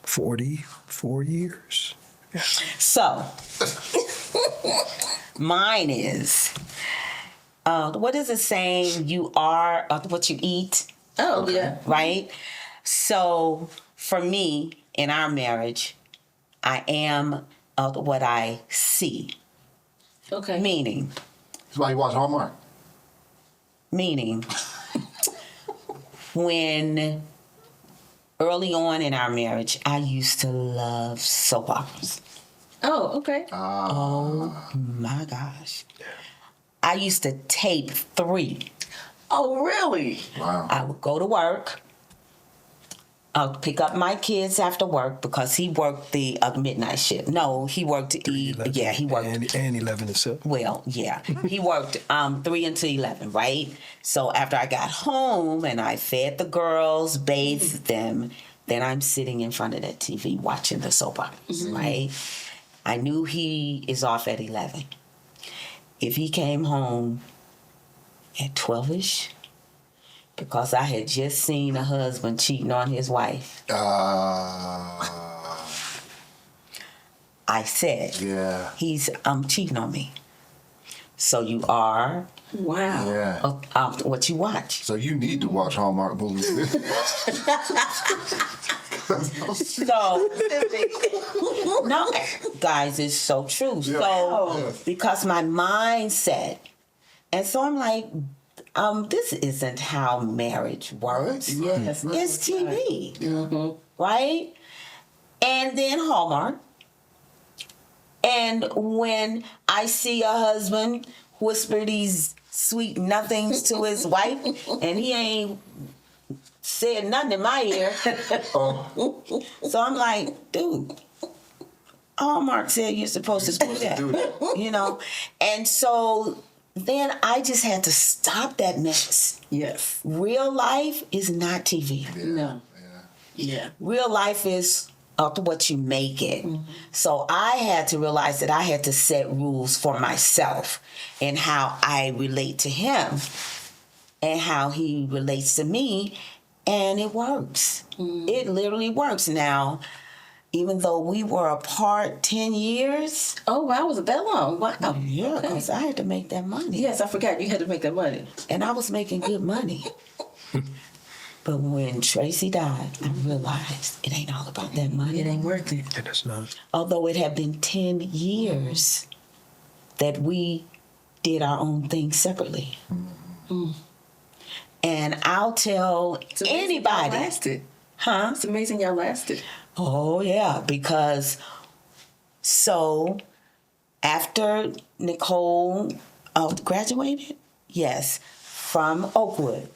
44 years. Yeah. So, mine is, what is it saying? You are what you eat. Oh, yeah. Right? So, for me, in our marriage, I am what I see. Okay. Meaning, That's why you watch Hallmark. when early on in our marriage, I used to love soap operas. Oh, okay. Oh my gosh. I used to tape 3. Oh, really? Wow. I would go to work. I'll pick up my kids after work because he worked the midnight shift. No, he worked to eat. Yeah, he worked. And 11 to 7. Well, yeah. He worked 3 until 11, right? So after I got home and I fed the girls, bathed them, then I'm sitting in front of that TV watching the soap operas, right? I knew he is off at 11. If he came home at 12-ish, because I had just seen a husband cheating on his wife, I said, Yeah. he's cheating on me. So you are Wow. Yeah. what you watch. So you need to watch Hallmark movies. So, no, guys, it's so true. Yeah. So, because my mindset, and so I'm like, this isn't how marriage works. Yes. It's TV, right? And then Hallmark. And when I see a husband whisper these sweet nothings to his wife, and he ain't said nothing in my ear, so I'm like, dude, Hallmark said you're supposed to do that, And so then I just had to stop that mess. Yes. Real life is not TV. No. Yeah. Real life is what you make it. So I had to realize that I had to set rules for myself and how I relate to him and how he relates to me, and it works. It literally works. Now, even though we were apart 10 years. Oh, wow. Was it that long? Wow. Yeah, Okay. because I had to make that money. Yes, I forgot you had to make that money. And I was making good money. But when Tracy died, I realized it ain't all about that money. It ain't worth it. And it's not. Although it had been 10 years that we did our own thing separately. And I'll tell It's amazing anybody. y'all lasted. Huh? It's amazing y'all lasted. Oh, yeah, because so after Nicole graduated, yes, from Oakwood,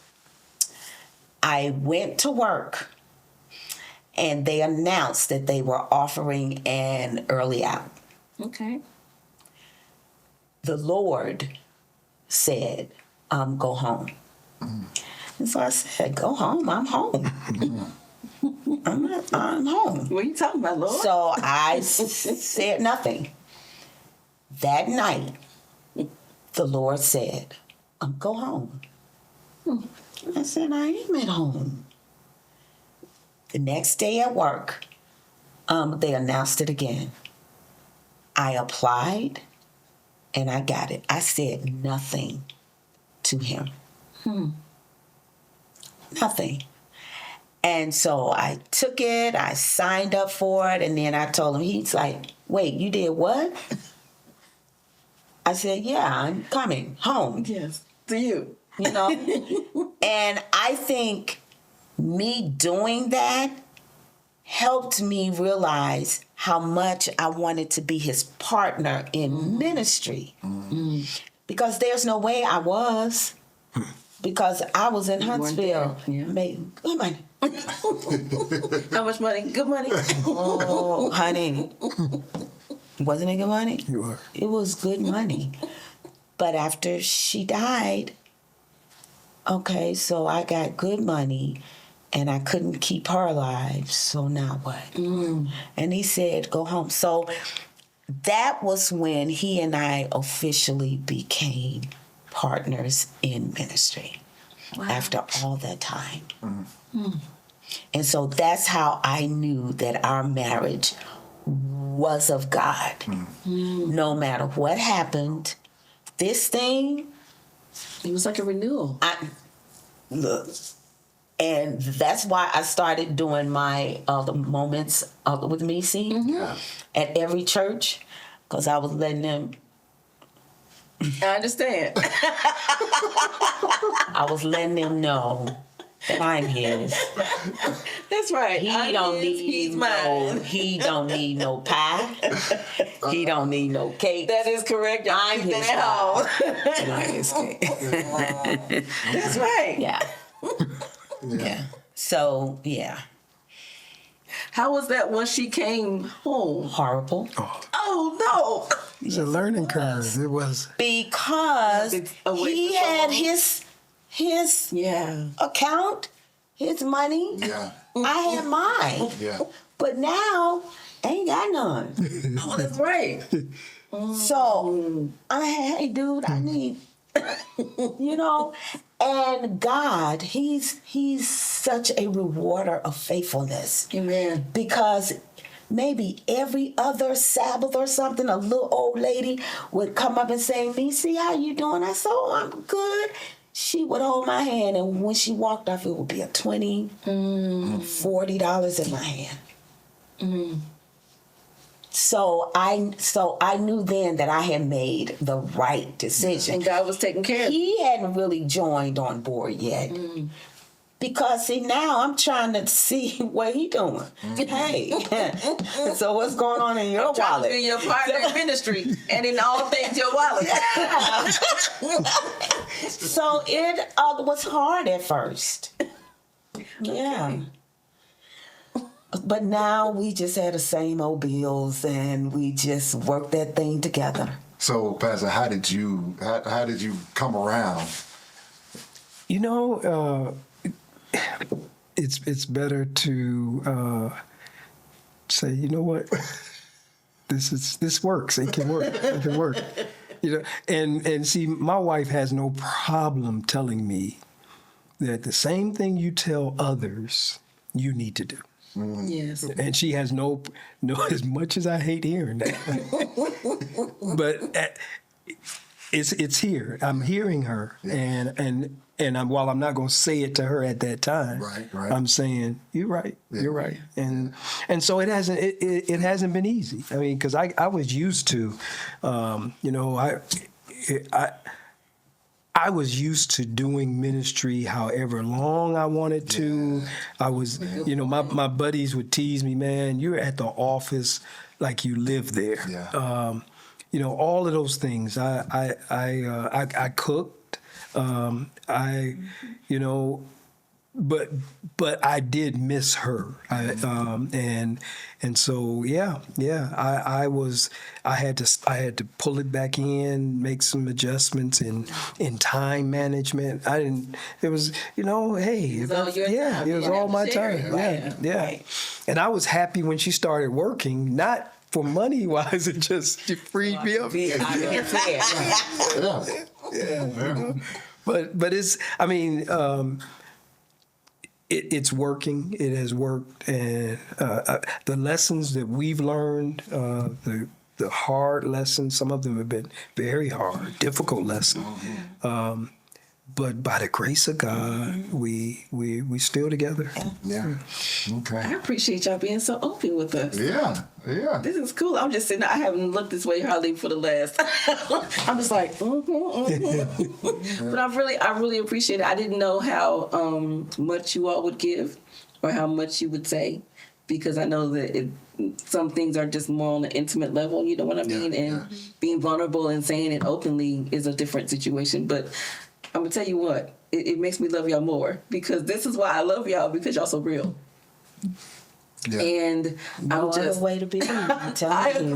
I went to work and they announced that they were offering an early out. Okay. The Lord said, go home. And so I said, go home, I'm home. I'm home. What are you talking about, Lord? So I said nothing. That night, the Lord said, go home. I said, I am at home. The next day at work, they announced it again. I applied and I got it. I said nothing to him. Nothing. And so I took it, I signed up for it, and then I told him, he's like, wait, you did what? I said, yeah, I'm coming home. Yes. To you. And I think me doing that helped me realize how much I wanted to be his partner in ministry. Because there's no way I was. Because I was in Huntsville. Yeah. Come on, How much money? Good money? Oh, honey. Wasn't it good money? You were. It was good money. But after she died, okay, so I got good money and I couldn't keep her alive. So now what? And he said, go home. So that was when he and I officially became partners in ministry. Wow. After all that time. And so that's how I knew that our marriage was of God. No matter what happened, this thing, It was like a renewal. look, and that's why I started doing my the moments with Meecy at every church, because I was letting them. I understand. I was letting them know that I'm his. That's right. He I'm don't his, need he's no. mine. He don't need no pie. He don't need no cake. That is correct. Y'all I'm keep his that at home. I'm his cake. That's right. Yeah. Yeah. So yeah, How was that once she came home? horrible. Oh no. It's a learning curve. It was. Because It's away he from had home. his Yeah. account, his money. Yeah. I had mine. Yeah. But now ain't got none. Oh, that's right. So I had, hey dude, I need, you know, and God, he's such a rewarder of faithfulness. Amen. Because maybe every other Sabbath or something, a little old lady would come up and say, Meecy, how you doing? I said, oh, I'm good. She would hold my hand, and when she walked off, it would be a $20, $40 in my hand. So I knew then that I had made the right decision. And God was taking care of you. He hadn't really joined on board yet. Because see, now I'm trying to see what he doing. Hey, so what's going on in your Trying to wallet? be your partner in ministry and in all things your wallet. So it was hard at first. Yeah. But now we just had the same old bills and we just worked that thing together. So, Pastor, how did you come around? You know, it's better to say, you know what, this works. It can work. It can work. You know, and see, my wife has no problem telling me that the same thing you tell others, you need to do. Yes. And she has no, as much as I hate hearing that, but it's here. I'm hearing her, and while I'm not going to say it to her at that time, Right. I'm saying you're right, you're right, and so it hasn't been easy. I mean, because I was used to, you know, I was used to doing ministry however long I wanted to. I was, you know, my buddies would tease me, man, you're at the office like you live there. Yeah. You know, all of those things. I cooked. You know, but I did miss her. And so I had to pull it back in, make some adjustments in time management. It was, you know, hey, It was all your time. it was You all had my to share time. it, Yeah. right. And I was happy when she started working, not for money wise, it just freed me up. Yeah. But it's, I mean, it's working. It has worked, and the lessons that we've learned, the hard lessons, some of them have been very hard, difficult lessons. But by the grace of God, we still together. Yeah. I Okay. appreciate y'all being so open with us. Yeah. Yeah. This is cool. I'm just sitting. I haven't looked this way hardly for the last. I'm just like, But I really appreciate it. I didn't know how much you all would give, or how much you would say, because I know that some things are just more on an intimate level. You know what I mean? And being vulnerable and saying it openly is a different situation. But I'm gonna tell you what, it makes me love y'all more, because this is why I love y'all, because y'all so real. Yeah. And No I'm just other way to be. I'm telling I you.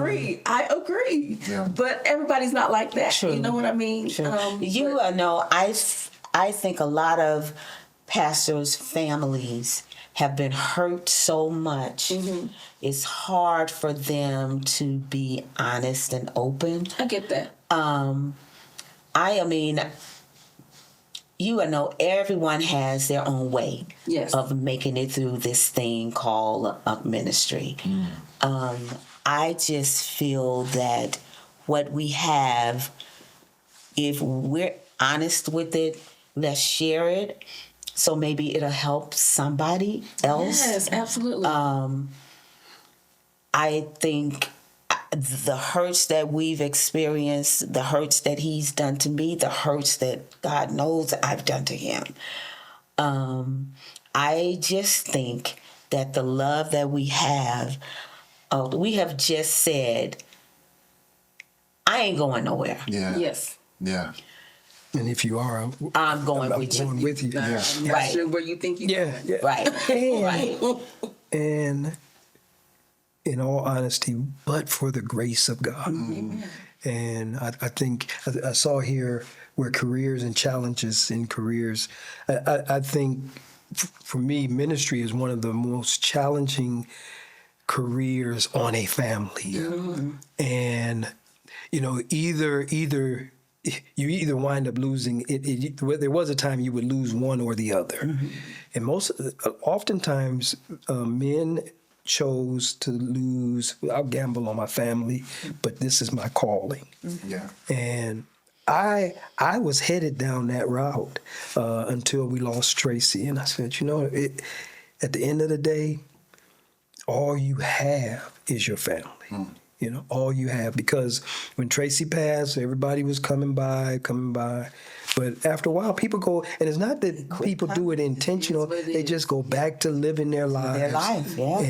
agree. Yeah. But everybody's not like that. True. You know what I mean? True. But- know, I think a lot of pastors' families have been hurt so much. Mm-hmm. It's hard for them to be honest and open. I get that. I mean, everyone has their own way Yes. of making it through this thing called ministry. I just feel that what we have, if we're honest with it, let's share it. So maybe it'll help somebody else. Yes, absolutely. I think the hurts that we've experienced, the hurts that he's done to me, the hurts that God knows I've done to him. I just think that the love that we have just said, I ain't going nowhere. Yeah. Yes. Yeah. And if you are, I'm going I'm with going you. with you. Yeah. I'm not Right. sure where you think you Yeah, yeah. Right. Right. And in all honesty, but for the grace of God. And I think I saw here where careers and challenges in careers. I think for me, ministry is one of the most challenging careers on a family. And either you either wind up losing it. There was a time you would lose one or the other, and oftentimes men chose to lose. I'll gamble on my family, but this is my calling. Yeah. And I was headed down that route until we lost Tracy, and I said, at the end of the day, all you have is your family. All you have, because when Tracy passed, everybody was coming by. But after a while, people go, and it's not that people do it intentional. They just go back to living their lives. Their life, yeah.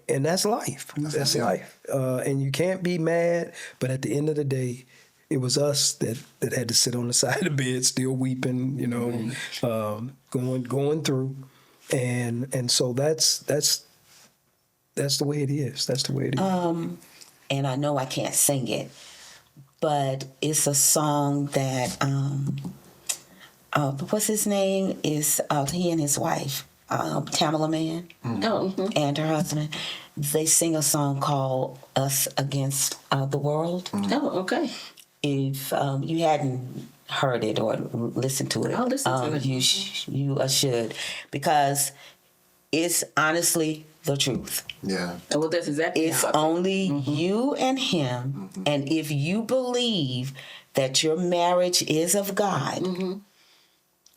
And that's life. That's life. And you can't be mad, but at the end of the day, it was us that had to sit on the side of the bed, still weeping, going through. And so that's the way it is. That's the way it is. And I know I can't sing it, but it's a song that what's his name is he and his wife, Tamala Man, and her husband. They sing a song called "Us Against the World." Oh, okay. If you hadn't heard it or listened to it, I'll listen to it. You should, because it's honestly the truth. Yeah. Well, that's exactly It's how I feel. only you and him. And if you believe that your marriage is of God,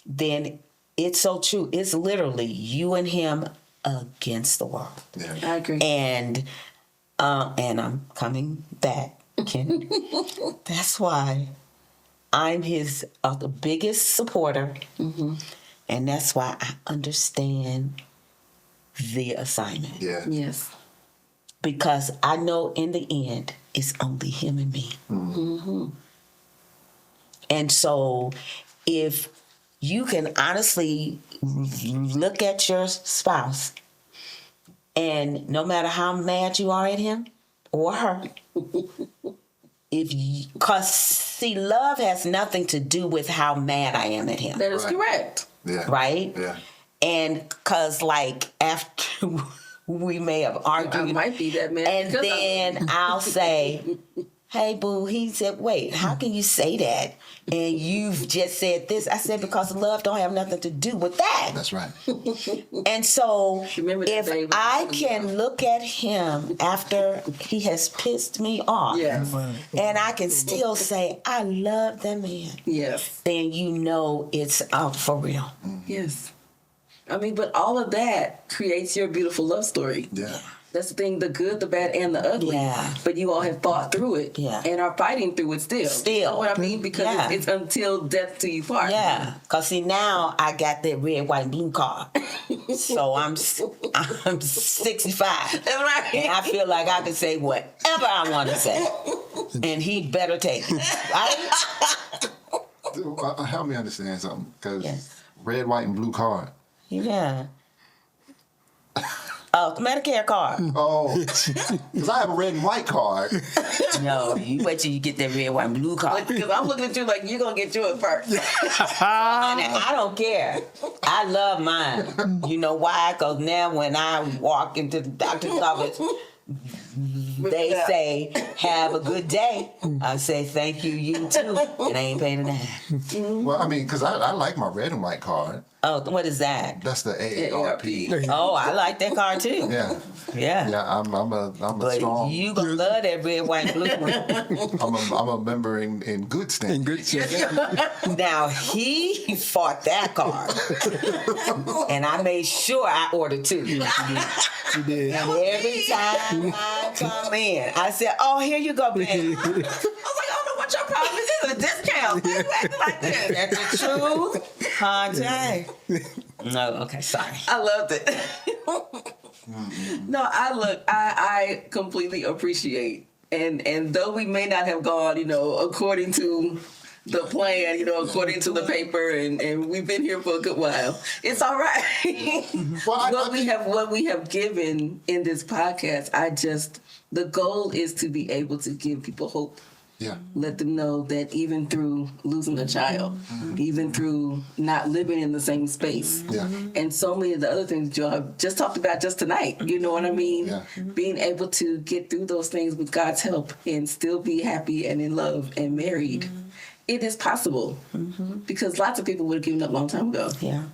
then it's so true. It's literally you and him against the world. Yeah. I agree. And I'm coming back, Ken. That's why I'm his the biggest supporter. And that's why I understand the assignment. Yeah. Yes. Because I know in the end, it's only him and me. And so if you can honestly look at your spouse, and no matter how mad you are at him or her, because see, love has nothing to do with how mad I am at him. That is Right. correct. Yeah. Right? Yeah. And because after we may have argued, I might be that man. and then I'll say, hey, boo, he said, wait, how can you say that? And you've just said this. I said, because love don't have nothing to do with that. That's right. And so Remember that if day when I you was can young. look at him after he has pissed me off, Yes. and I can still say, I love that man, Yes. then you know it's out for real. Yes. I mean, but all of that creates your beautiful love story. Yeah. That's the thing, the good, the bad, and the ugly. Yeah. But you all have fought through it. Yeah. And are fighting through it still. Still. You know what I mean? Because Yeah. it's until death do you part. Yeah, because see, now I got that red, white, and blue card. So I'm 65. That's right. And I feel like I can say whatever I want to say. And he better take it. Right? help me understand something, because Yes. red, white, and blue card. Yeah. Oh, Medicare card. Oh, because I have a red and white card. No, you wait till you get that red, white, and blue card. Because I'm looking at you like you're gonna get yours first. And I don't care. I love mine. You know why? Because now when I walk into the doctor's office, they say, "Have a good day." I say, "Thank you, you too," and I ain't paying a dime. Well, I mean, because I like my red and white card. Oh, what is that? That's the AARP. Oh, I like that card too. Yeah. Yeah. Yeah, I'm a But strong. you gonna love that red, white, and blue one. I'm a member in good standing. In good shape. Now he fought that card, and I made sure I ordered two. You did. And every time I come in, I said, "Oh, here you go, baby." I was like, I don't know what your problem is. This is a discount. Why you acting like this? That's the truth, Honey. No, okay, sorry. I loved it. No, I completely appreciate, and though we may not have gone, according to the plan, according to the paper, and we've been here for a good while, it's all right. Well, what we have given in this podcast, the goal is to be able to give people hope. Yeah. Let them know that even through losing a child, even through not living in the same space, and so many of the other things y'all have just talked about just tonight, you know what I mean? Yeah. Being able to get through those things with God's help and still be happy and in love and married, it is possible. Because lots of people would have given up a long time ago. Yeah.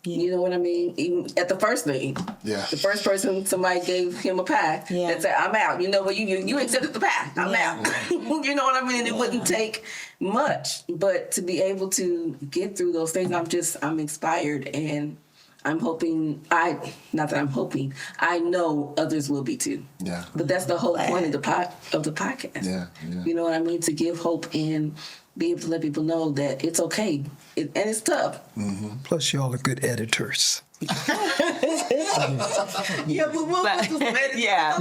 You know what I mean? Even at the first thing. Yeah. The first person, somebody gave him a pie that said, "I'm out." You know what? You accepted the pie. I'm out. You know what I mean? It wouldn't take much, but to be able to get through those things, I'm inspired, and I'm hoping. Not that I'm hoping. I know others will be too. Yeah. But that's the whole point of the podcast. Yeah. You know what I mean? To give hope and be able to let people know that it's okay, and it's tough. Plus, y'all are good editors. Yeah,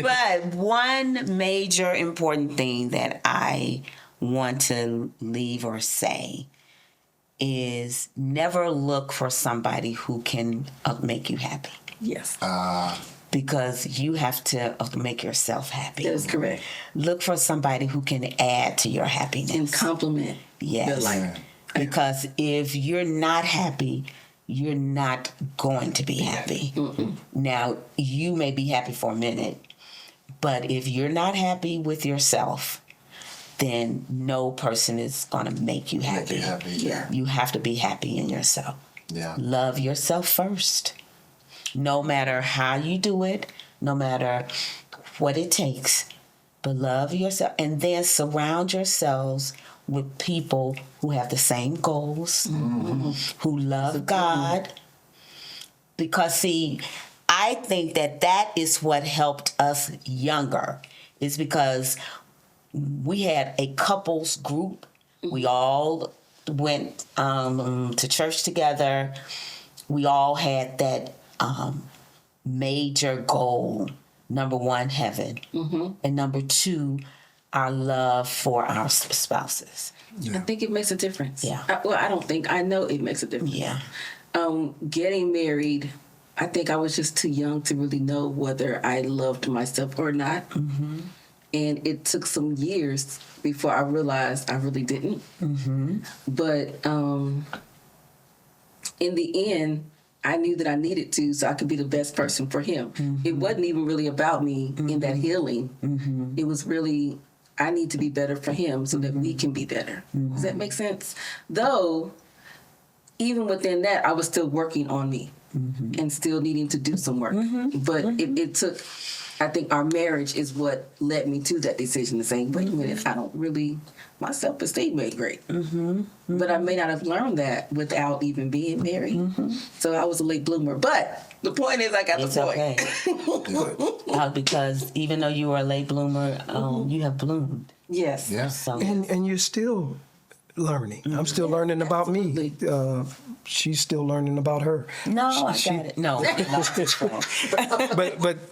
But one major important thing that I want to leave or say is never look for somebody who can make you happy. Yes. Because you have to make yourself happy. That is correct. Look for somebody who can add to your happiness. And compliment Yes. your life. Because if you're not happy, you're not going to be happy. Now, you may be happy for a minute, but if you're not happy with yourself, then no person is going to make you happy. Yeah. You have to be happy in yourself. Yeah. Love yourself first. No matter how you do it, no matter what it takes, but love yourself, and then surround yourselves with people who have the same goals, who love God. Because, see, I think that is what helped us younger, is because we had a couples group. We all went to church together. We all had that major goal. Number one, heaven. And number two, our love for our spouses. I think it makes a difference. Yeah. I don't think. I know it makes a difference. Yeah. Getting married, I think I was just too young to really know whether I loved myself or not. And it took some years before I realized I really didn't. But in the end, I knew that I needed to so I could be the best person for him. It wasn't even really about me in that healing. It was really, I need to be better for him so that we can be better. Does that make sense? Though, even within that, I was still working on me and still needing to do some work. But it took, I think our marriage is what led me to that decision to say, wait a minute, I don't really, my self-esteem ain't great. But I may not have learned that without even being married. So I was a late bloomer. But the point is, I got It's the point. okay. Because even though you were a late bloomer, you have bloomed. Yes. Yeah. So And you're still learning. I'm still learning about me. She's still learning about her. No, I got it. No.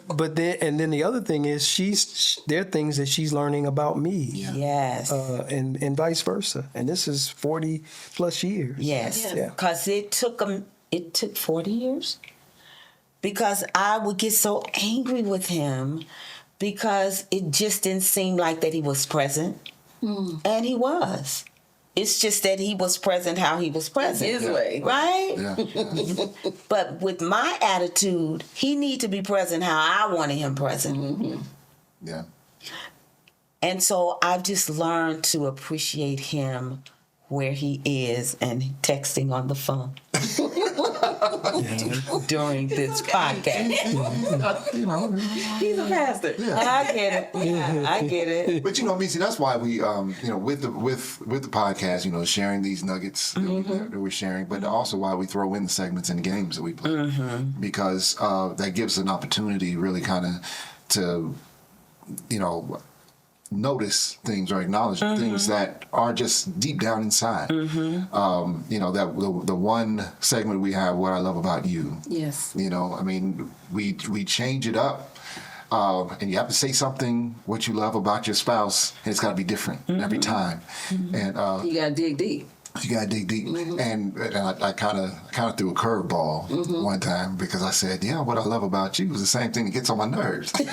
But then the other thing is there are things that she's learning about me. Yes. And vice versa. And this is 40 plus years. Yes. Yeah. Because it took 40 years. Because I would get so angry with him because it just didn't seem like that he was present. And he was. It's just that he was present how he was present. His way. Right? Yeah. But with my attitude, he need to be present how I wanted him present. Yeah. And so I've just learned to appreciate him where he is and texting on the phone during this podcast. He's a pastor. I get it. I get it. But Meecy, that's why we, with the podcast, sharing these nuggets that we're sharing, but also why we throw in the segments and games that we play, because that gives an opportunity, really, kind of to, notice things or acknowledge things that are just deep down inside. That the one segment we have, What I Love About You. Yes. We change it up. And you have to say something what you love about your spouse, and it's got to be different every time. And You gotta dig deep. you gotta dig deep. And I kind of threw a curveball one time because I said, what I love about you is the same thing that gets on my nerves. But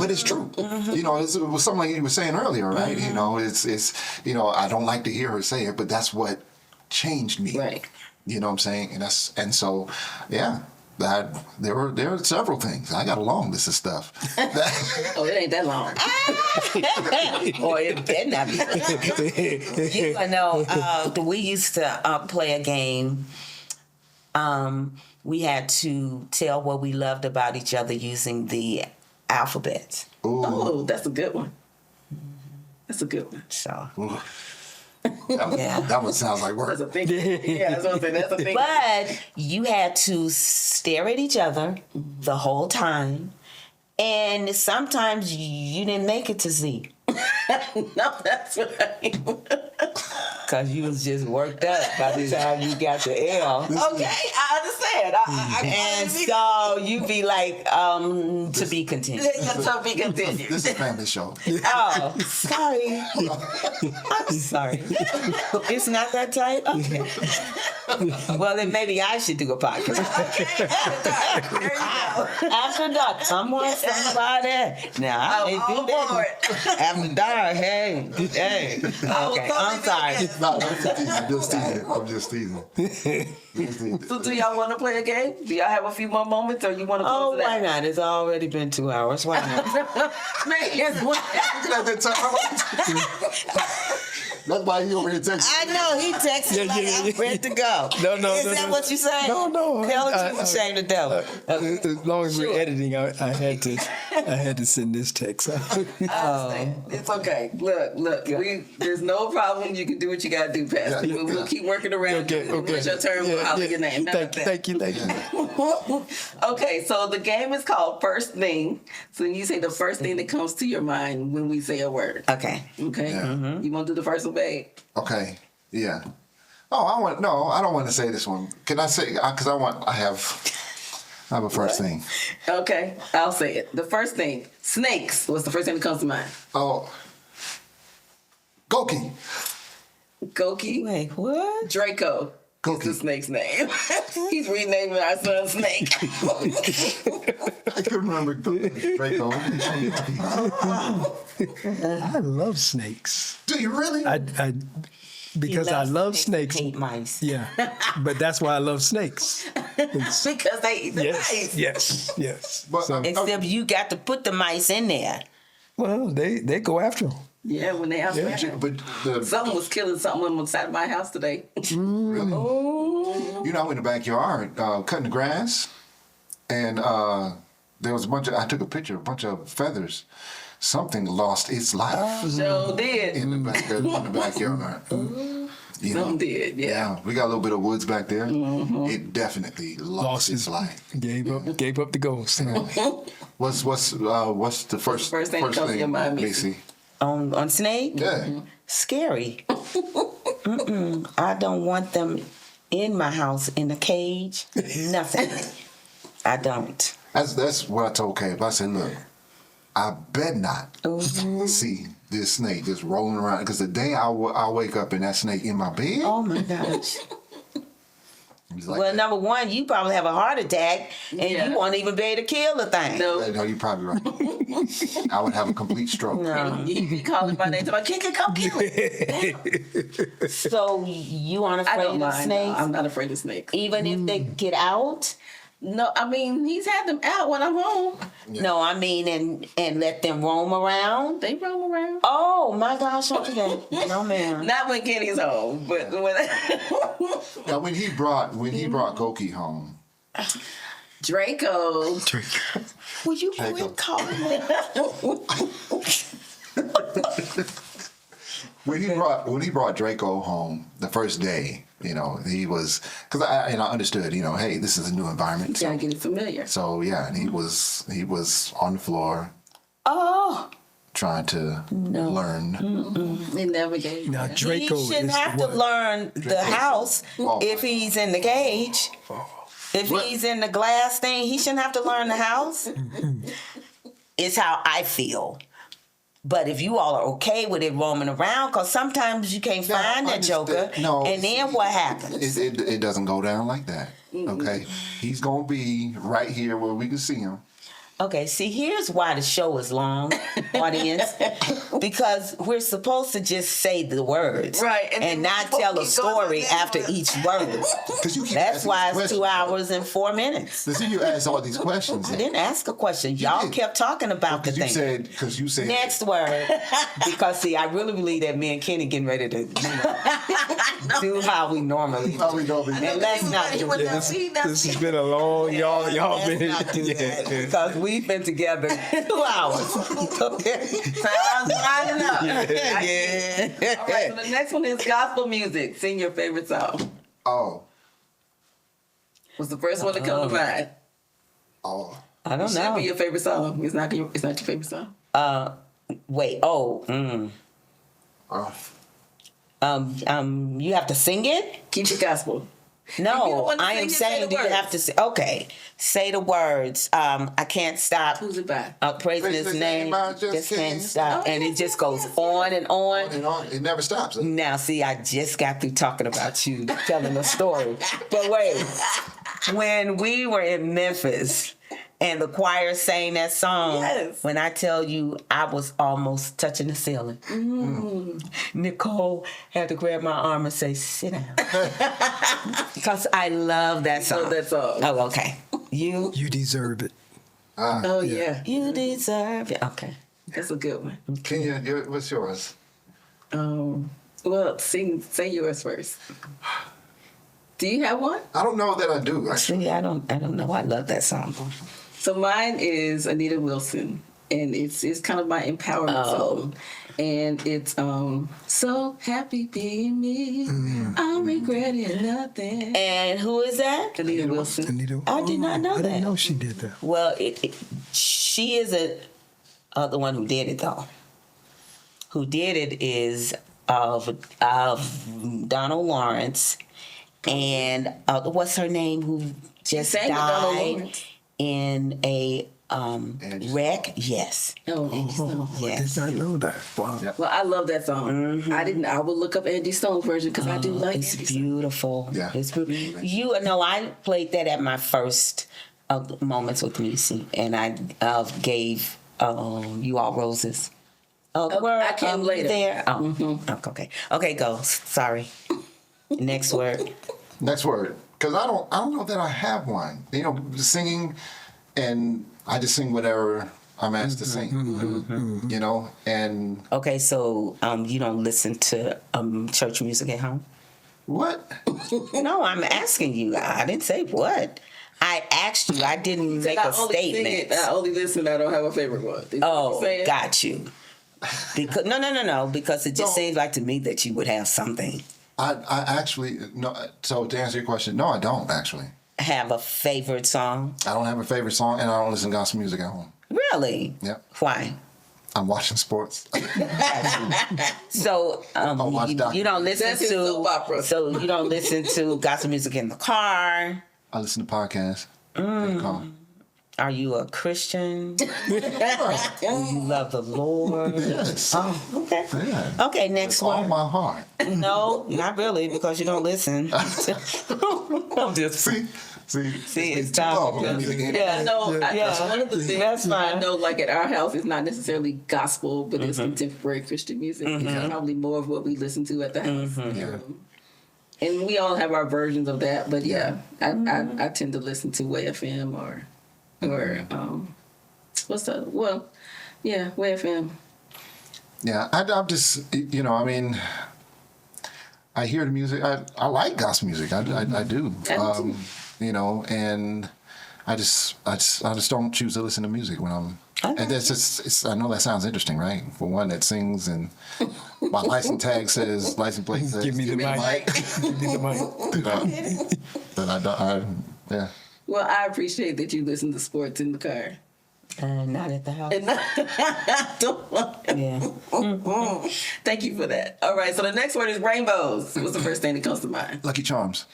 it's true. It was something like you were saying earlier, right? It's I don't like to hear her say it, but that's what changed me. Right. You know what I'm saying? And so there were several things. I got a long list of stuff. Oh, it ain't that long. Or it better not be. We used to play a game. We had to tell what we loved about each other using the alphabet. Ooh. Oh, that's a good one. That's a good one. So. Ooh. That one sounds like work. That's a thing. Yeah, that's what I'm saying. That's a thing. But you had to stare at each other the whole time. And sometimes you didn't make it to Z. No, that's right. Because you was just worked up by the time you got to L. Okay, I understand. And so you be like, to be continued. To be continued. This is a family show. Oh, sorry. I'm sorry. It's not that tight? Okay. Well, then maybe I should do a podcast. After dark. Someone, somebody. Now, I ain't do that. After dark, hey. Okay, I'm sorry. No, I'm just teasing. So do y'all want to play a game? Do y'all have a few more moments or you want to go Oh, to that? why not? It's already been 2 hours. Why not? Man, it's one. That's why he over here texting. I know, he texted like I'm ready to go. No. Is that what you saying? No. Tell it to shame the devil. As long as we're editing, I had to send this text out. It's okay. Look. There's no problem. You can do what you gotta do, Pastor. We'll keep working around. Okay. When it's your turn, we'll holler your name. Thank you. Okay, so the game is called First Thing. So you say the first thing that comes to your mind when we say a word. Okay. Okay. You want to do the first one, babe? Okay. Yeah. Oh, I don't want to say this one. Can I say? Because I have a first thing. Okay, I'll say it. The first thing, snakes. What's the first thing that comes to mind? Oh, Goki. Goki. Wait, what? Draco. Goki. Is the snake's name. He's renaming our son Snake. I couldn't remember Draco. I love snakes. Do you really? Because I love snakes. Hate mice. Yeah, but that's why I love snakes. Because they eat the mice. Yes. But, Except you got to put the mice in there. Well, they go after them. Yeah, when they out there. but Someone was killing something on the side of my house today. really, Oh. in the backyard cutting the grass, and there was I took a picture, a bunch of feathers. Something lost its life Sure did. in the backyard. Something did, yeah. We got a little bit of woods back there. It definitely lost its life. Gave up the ghost. What's the first thing that comes to your mind, Meecy? On Snake? Yeah. Scary. I don't want them in my house in a cage. Nothing. I don't. That's what I told Caleb. I said, look, I bet not see this snake just rolling around. Because the day I wake up and that snake in my bed. Oh my gosh. He's like, Well, number one, you probably have a heart attack and you won't even be able to kill the thing. No. no, you're probably right. I would have a complete stroke. No. You be calling my name, talking, Kiki, come kill it. So you aren't I afraid don't of mind. snakes? I'm not afraid of snakes. Even if they get out? No, I mean, he's had them out when I'm home. Yeah. No, I mean, and let them roam around? They roam around. Oh my gosh, okay. No man. Not when Kenny's home, but when Now, when he brought Koki home, Draco. Will you Jacob. quit calling me? when he brought Draco home the first day, he was, because I understood, hey, this is a new environment. Gotta get it familiar. So yeah, and he was on the floor Oh. trying to learn. They never gave Now that. Draco He shouldn't is have the to one. learn the house if he's in the cage. If What? he's in the glass thing, he shouldn't have to learn the house. It's how I feel. But if you all are okay with it roaming around, because sometimes you can't find that joker, No, and then what happens? It doesn't go down like that. Okay, he's gonna be right here where we can see him. Okay, see, here's why the show is long, audience, because we're supposed to just say the words, Right, and and then not we'll tell a keep going story with after it. each word. Because you keep That's asking why these it's 2 questions. hours and 4 minutes. Listen, you asked all these questions. I didn't ask a question. Y'all did. kept talking about the Because thing. you said Next word, because see, I really believe that me and Kenny getting ready to do how we normally do. How we gonna be- And let's not do When that. I see that, This has been a long, y'all Let's been. not do that, Yeah. because we've been together 2 hours. Okay. sounds fine enough. Yeah. All right, so the next one is gospel music. Sing your favorite song. Oh, What's the first one to come to mind? oh. I don't Should be know. your favorite song. It's not your favorite song. Wait. Oh. Oh. You have to sing it? Keep it gospel. If you No, don't wanna I sing am it, say saying, the do you words. have to say? Okay, say the words. I can't stop. Who's it by? Praising his name. I Just can't Oh, stop, and it just goes on and on. And on. It never stops. Now, see, I just got through talking about you, telling a story. But wait, when we were in Memphis and the choir sang that song, Yes. when I tell you I was almost touching the ceiling, Nicole had to grab my arm and say, sit down. Because I love that song. Love that song. Oh, okay. You deserve it. Oh yeah, you deserve it. Okay. that's a good one. Kenya, what's yours? Well, say yours first. Do you have one? I don't know that I do. Actually. See, I don't know. I love that song. So mine is Anita Wilson, and it's kind of my empowerment song, and it's so happy being me, I'm regretting nothing. And who is that? Anita Wilson. Anita. I did not know I that. didn't know she did that. Well, she isn't the one who did it though. Who did it is of Donald Lawrence and what's her name who just sang with Donald died Lawrence. in a Angie wreck. Yes, Oh, Angie Stone. I yes. did not know that. Wow. Yep. Well, I love that song. I will look up Angie Stone's version because I do like It's Angie Stone. beautiful. Yeah. It's beautiful. You know, I played that at my first moments with Meecy, and I gave you all roses. I came later. There. Oh, okay. Okay, go. Sorry. Next word. Next word. Because I don't know that I have one. Singing, and I just sing whatever I'm asked to sing. And Okay, so you don't listen to church music at home? what? No, I'm asking you. I didn't say what. I asked you. I didn't make I a only sing it. statement. I only listen. I don't have a favorite one. Is that what Oh, you're saying? got you. Because no. Because it just No. seems like to me that you would have something. I actually, no. So to answer your question, no, I don't actually. Have a favorite song? I don't have a favorite song, and I don't listen to gospel music at home. Really? Yep. Why? I'm watching sports. So watch you don't listen That's his to soap opera. So you don't listen to gospel music in the car. I listen to podcasts. In the car. Are you a Christian? Do you love the Lord? Yes. Oh, okay. Yeah. Okay, next With all one. my heart. No, not really, because you don't listen. I'm just See, it's too time. long. I mean, I know. Yeah. One of the things That's fine. I know, like at our house, it's not necessarily gospel, but it's contemporary Christian music. It's probably more of what we listen to at the house. Yeah. And we all have our versions of that, but yeah, I tend to listen to Way FM or what's the Way FM. Yeah, I'm just, I mean, I hear the music. I like gospel music. I do. too. And I just don't choose to listen to music when I'm. And that's just. I know that sounds interesting, right? For one that sings and my license tag says license plate says Give me the mic. Give me the mic. But I don't. Yeah. Well, I appreciate that you listen to sports in the car. Not at the house. And Yeah. Thank you for that. All right, so the next word is rainbows. What's the first thing that comes to mind? Lucky Charms.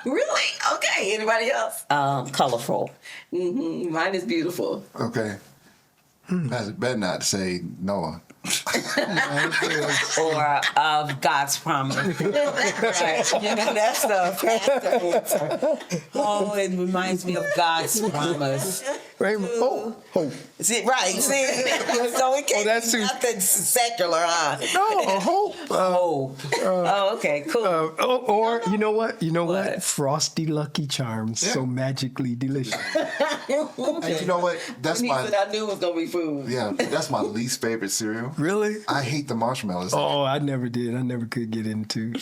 Really? Okay. Anybody else? Colorful. Mine is beautiful. Okay. Pastor better not say Noah. Or of God's promise. Right. That stuff. Oh, it reminds me of God's promise. Hope. See, right. See? So it can't that's be too- nothing secular, huh? No, hope. Hope. Oh, okay, cool. Or you know what? What? Frosty Lucky Charms, so magically delicious. And you know what? That's He my said I knew it was gonna be food. that's my least favorite cereal. Really? I hate the marshmallows. Oh, I never did. I never could get into.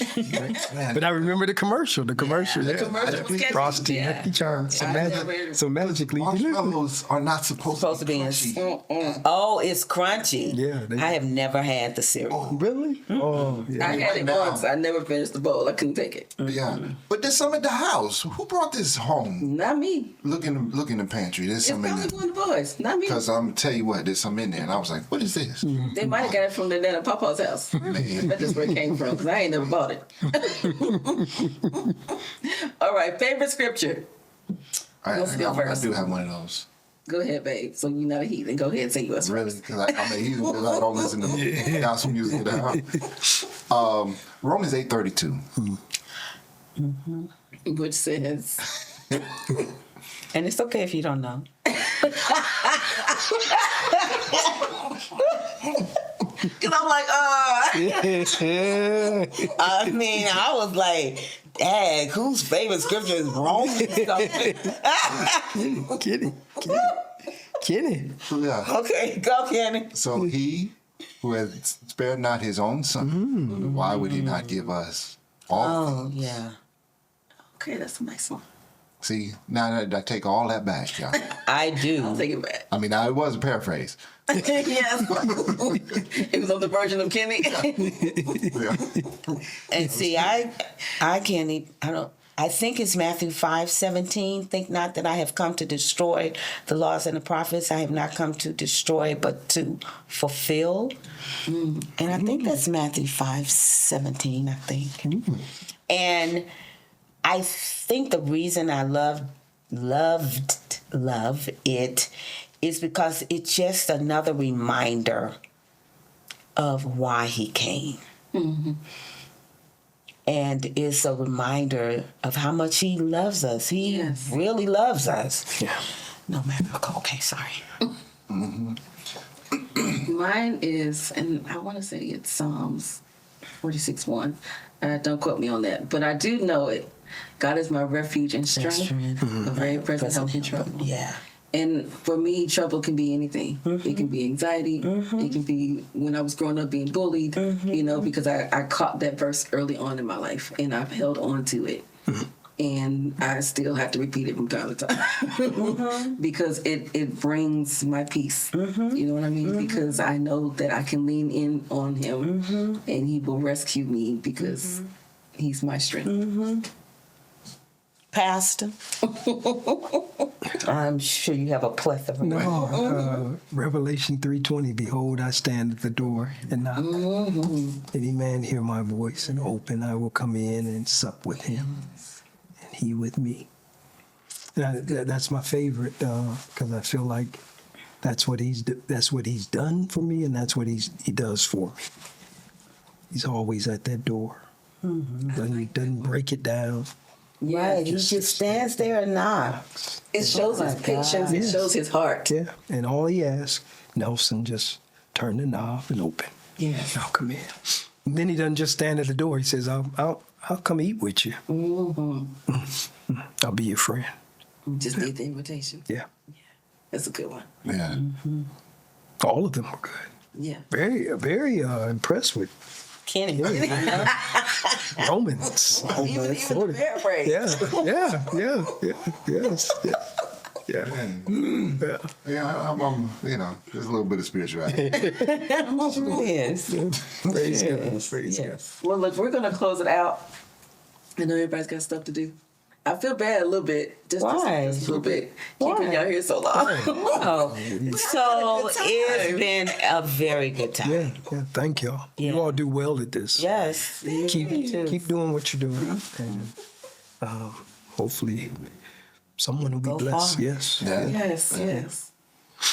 But I remember the commercial. The commercial. The Yeah. commercial was catchy. Frosty Yeah. Lucky Charms, so, I never- so magically delicious. Marshmallows are not supposed to be in. crunchy. Oh, it's crunchy. Yeah, I have never had the cereal. Really? Oh, yeah. I had it now. once. I never finished the bowl. I couldn't take it. Yeah, but there's some at the house. Who brought this home? Not me. Look in the pantry. There's It's some in probably there. one of the boys. Not me. Because I'm tell you what, there's some in there, and I was like, "What is this?" They might have got it from the Nana Papa's house. Man. That's where it came from, because I ain't never bought it. All right, favorite scripture. Let's go I first. do have one of those. Go ahead, babe. So you're not a heathen. Go ahead and say yours Really, first. because I'm a heathen because I don't listen to gospel music at the house. Romans 8:32. Which says, And it's okay if you don't know. because I'm like, I mean, I was like, dang, whose favorite scripture is Romans? Kenny. Yeah. Okay, go, Kenny. So he who has spared not his own son, why would he not give us all? Oh, yeah. okay, that's a nice one. See, now I take all that back, y'all. I I'll do. take it back. I mean, it was a paraphrase. Yes. It was on the version of Kenny. Yeah. And see, I can't even, I think it's Matthew 5:17. Think not that I have come to destroy the laws and the prophets. I have not come to destroy, but to fulfill. And I think that's Matthew 5:17, I think. And I think the reason I love it is because it's just another reminder of why he came. And it's a reminder of how much he loves us. He Yes. really loves us. Yeah. No matter. Okay, sorry. Mine is, and I want to say it's Psalms 46:1. Don't quote me on that, but I do know it. God is my refuge and strength, a very present help in trouble. Yeah. And for me, trouble can be anything. It can be anxiety. It can be when I was growing up being bullied, because I caught that verse early on in my life and I've held on to it. And I still have to repeat it from time to time because it brings my peace. You know what I mean? Because I know that I can lean in on him and he will rescue me because he's my strength. Pastor? I'm sure you have a plethora. No, Revelation 3:20. Behold, I stand at the door and knock. Any man hear my voice and open, I will come in and sup with him, and he with me. That's my favorite because I feel like that's what he's done for me, and that's what he does for me. He's always at that door. Doesn't break it down. Right, he just stands there and knocks. It shows his patience. It shows his heart. Yeah, and all he asks, Nelson, just turn the knob and open. Yes. I'll come in. And then he doesn't just stand at the door. He says, I'll come eat with you. I'll be your friend. Just need the invitation. Yeah. That's a good one. Yeah. All of them were good. Yeah. Very impressed with Kenny. Romans. Even the paraphrase. Yes. Yeah, I'm there's a little bit of spirituality. Yes. Praise God. Praise God. Yes. Well, look, we're going to close it out. I know everybody's got stuff to do. I feel bad a little bit. Just Why? a little bit. Why? Keeping y'all here so long. Oh, so it's been a very good time. Yeah. Thank y'all. Yeah. You all do well at this. Yes. Keep doing what you're doing, and hopefully someone will be Go blessed. far. Yes. Yeah. Yes.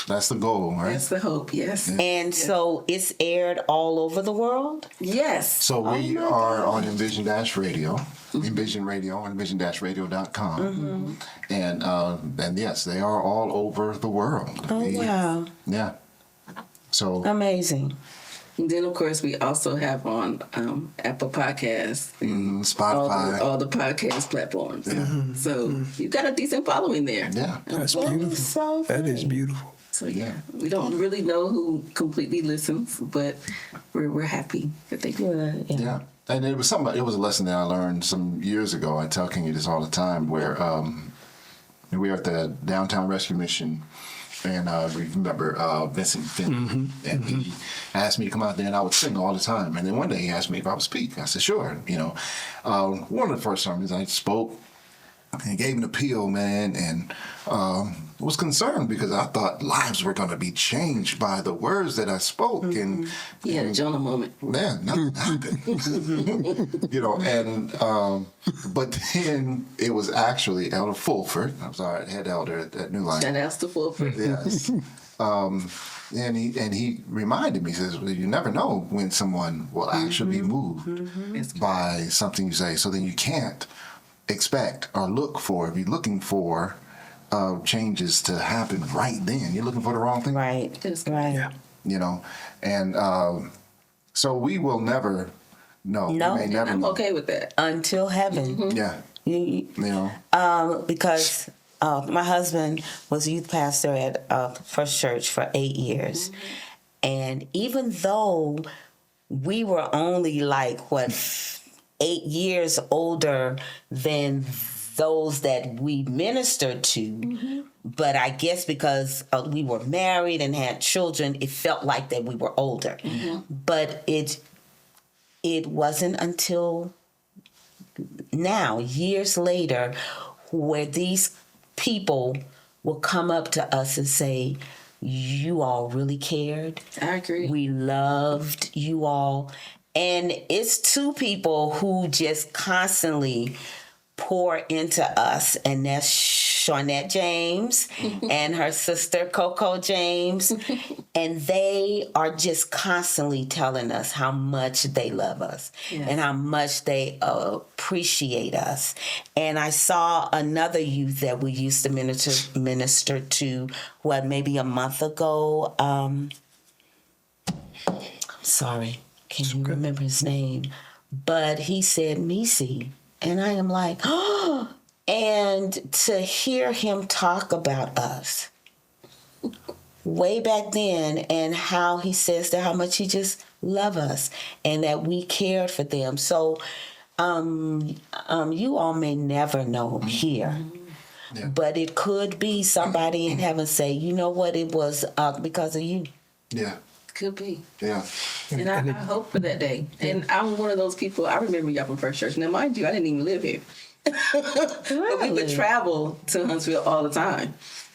That's the goal, right? That's the hope. Yes. And so it's aired all over the world? Yes. So we are on Envision Radio, Envision Radio on envision-radio.com. And yes, they are all over the world. Oh, wow. Yeah. So Amazing. And then, of course, we also have on Apple Podcasts, Spotify. all the podcast platforms. So you've got a decent following there. Yeah. That's That beautiful. is so That is great. beautiful. So yeah, we don't really know who completely listens, but we're happy that they do. Good. Yeah. And it was a lesson that I learned some years ago. I tell Kenya this all the time, where we were at the Downtown Rescue Mission, and we remember Vincent Finn, and he asked me to come out there, and I would sing all the time. And then one day he asked me if I would speak. I said, sure. One of the first sermons I spoke and gave an appeal, man, and was concerned because I thought lives were going to be changed by the words that I spoke. And He had a Jonah moment. man, nothing happened. But then it was actually Elder Fulford. I was our head elder at New Life. Shout outs to Fulford. Yes. And he reminded me, he says, well, you never know when someone will actually be moved by something you say. So then you can't expect or look for, if you're looking for changes to happen right then, you're looking for the wrong thing. Right. Right. Yeah. And so we will never know. No. We may never I'm know. okay with that. Until heaven. Yeah. You- because my husband was a youth pastor at First Church for 8 years. And even though we were only 8 years older than those that we ministered to, but I guess because we were married and had children, it felt like that we were older. But it wasn't until now, years later, where these people will come up to us and say, you all really cared. I agree. We loved you all. And it's two people who just constantly pour into us, and that's Shawnette James and her sister Coco James. And they are just constantly telling us how much they love us and how much they appreciate us. And I saw another youth that we used to minister to, maybe a month ago. Sorry, can you remember his name? But he said Meecy. And I am like, oh, and to hear him talk about us way back then, and how he says that how much he just loved us and that we cared for them. So you all may never know here. Yeah. But it could be somebody in heaven say, you know what, it was because of you. Yeah. Could be. Yeah. And I hope for that day. And I'm one of those people, I remember y'all from First Church. Now, mind you, I didn't even live here. But we would travel to Huntsville all the time.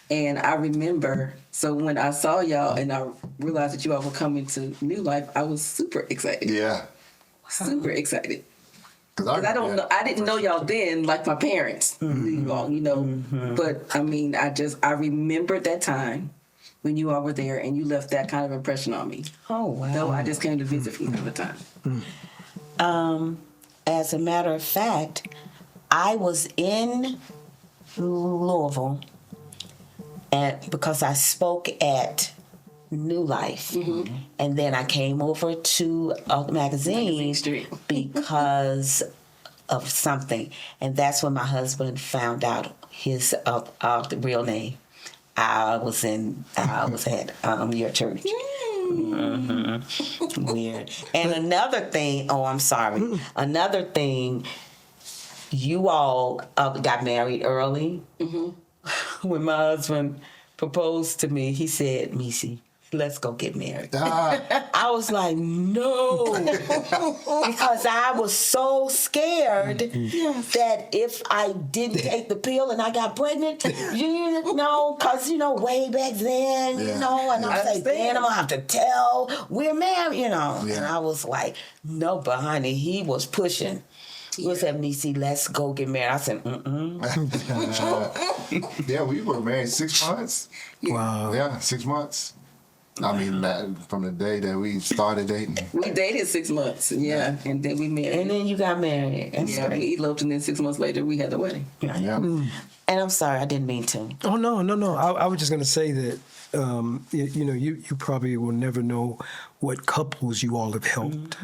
And I remember, so when I saw y'all and I realized that you all were coming to New Life, I was super excited. Yeah. Super excited. Because I didn't know y'all then like my parents knew you all, But I mean, I remembered that time when you all were there and you left that kind of impression on me. Oh, wow. Though I just came to visit from time to time. As a matter of fact, I was in Louisville because I spoke at New Life, and then I came over to Magazine Street because of something, and that's when my husband found out his the real name. I was at your church. Weird. And another thing. Oh, I'm sorry. Another thing. You all got married early. When my husband proposed to me, he said, "Meecy, let's go get married." I was like, no, because I was so scared that if I didn't take the pill and I got pregnant, because way back then, and I was like, then I'm gonna have to tell we're married, and I was like, no, but honey, he was pushing. He said, "Meecy, let's go get married." I said, Yeah, we were married 6 months. Wow. Yeah, 6 months. I mean, from the day that we started dating. We dated 6 months, and then we married. and then you got married. We eloped, and then 6 months later, we had the wedding. Yeah. And I'm sorry, I didn't mean to. Oh, no. I was just going to say that, you probably will never know what couples you all have helped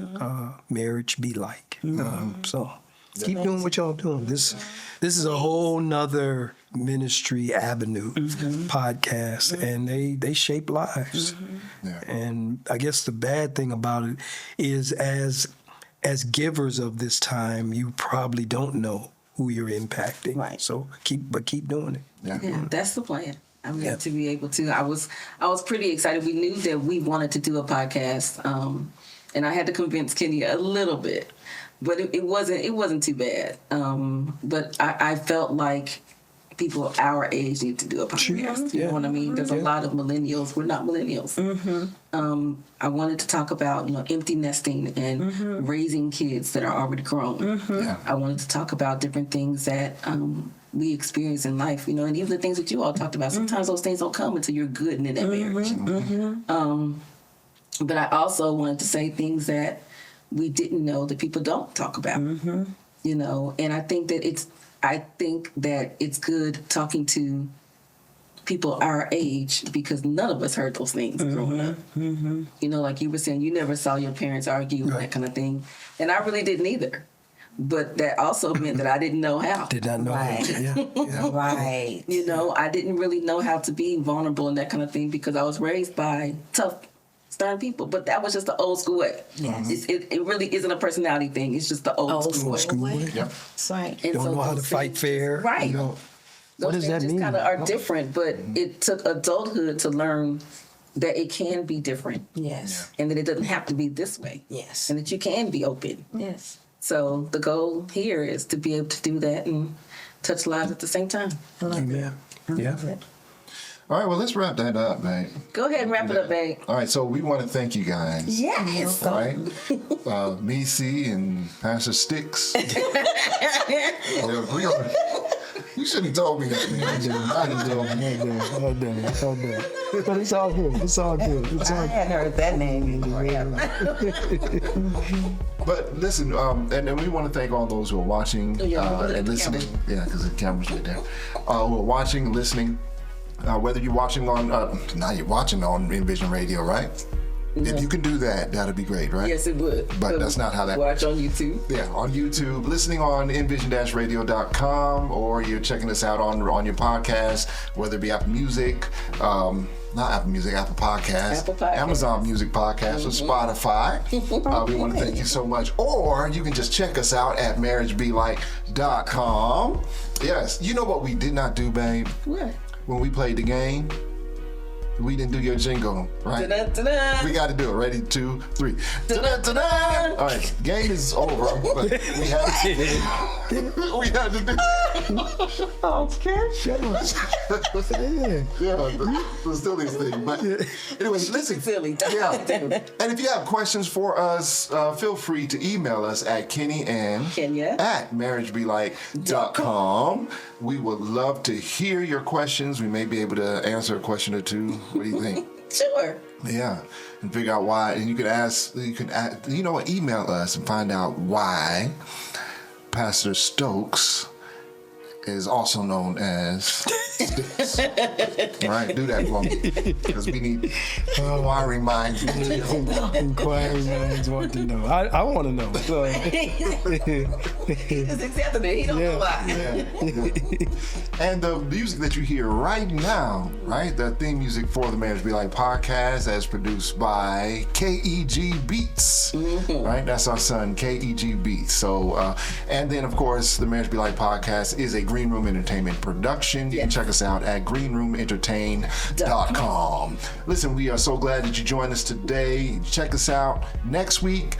marriage be like. So keep doing what y'all doing. This is a whole nother ministry avenue, podcast, and they shape lives. Yeah. And I guess the bad thing about it is as givers of this time, you probably don't know who you're impacting. Right. So keep doing it. Yeah, that's the plan. I mean, to be able to. I was pretty excited. We knew that we wanted to do a podcast, and I had to convince Kenya a little bit, but it wasn't too bad. But I felt like people our age need to do a podcast. You know what I mean? There's a lot of millennials. We're not millennials. I wanted to talk about empty nesting and raising kids that are already grown. Yeah. I wanted to talk about different things that we experience in life, and even the things that you all talked about. Sometimes those things don't come until you're good and in that marriage. But I also wanted to say things that we didn't know that people don't talk about. And I think that it's good talking to people our age because none of us heard those things growing up. Like you were saying, you never saw your parents argue and that kind of thing, and I really didn't either. But that also meant that I didn't know how. Did not know. Right. Yeah. Right. I didn't really know how to be vulnerable and that kind of thing because I was raised by tough, stern people. But that was just the old school way. Yes. It really isn't a personality thing. It's just the old school way. Yep. That's right. And Don't so know how to those fight things- fair. Right. What does that mean? Kind of are different, but it took adulthood to learn that it can be different. Yes. And that it doesn't have to be this way. Yes. And that you can be open. Yes. So the goal here is to be able to do that and touch lives at the same time. I love it. Amen. Yeah. All right, well, let's wrap that up, man. Go ahead and wrap it up, babe. All right, so we want to thank you guys. Yes. All right, Meecy and Pastor Stokes. You shouldn't have told me that, man. I didn't tell me. All done. But it's all good. I hadn't heard that name before. But listen, and we want to thank all those who are watching and listening. Yeah, because the camera's right there. Who are watching, listening. Whether you're watching on, now you're watching on Envision Radio, right? If you can do that, that'd be great, right? Yes, it would. But that's not how that Watch on YouTube. Yeah, on YouTube, listening on envision-radio.com, or you're checking us out on your podcast, whether it be Apple Music, Apple Podcasts, Amazon Music Podcast, or Spotify. We want to thank you so much. Or you can just check us out at marriagebelike.com. Yes, you know what we did not do, babe? What? When we played the game? We didn't do your jingle, right? Da-da-da-da. We got to do it. Ready? 2, 3. Da-da-da-da. All right, game is over, but we had to do. Okay. Shut up. Yeah, the silliest thing. But anyway, listen. Silly. Yeah. And if you have questions for us, feel free to email us at Kenya. at marriagebelike.com. We would love to hear your questions. We may be able to answer a question or two. What do you think? Sure. Yeah, and figure out why. And you can email us and find out why Pastor Stokes is also known as Stokes. All right, do that for me, because we need inquiring minds. Inquiring minds want to know. I want to know. So. He's accepting it. He don't know why. And the music that you hear right now, right, the theme music for the Marriage Be Like podcast, as produced by KEG Beats. Mm-hmm. Right, that's our son, KEG Beats. So, and then of course, the Marriage Be Like podcast is a Green Room Entertainment production. You can check us out at greenroomentertain.com. Listen, we are so glad that you joined us today. Check us out next week,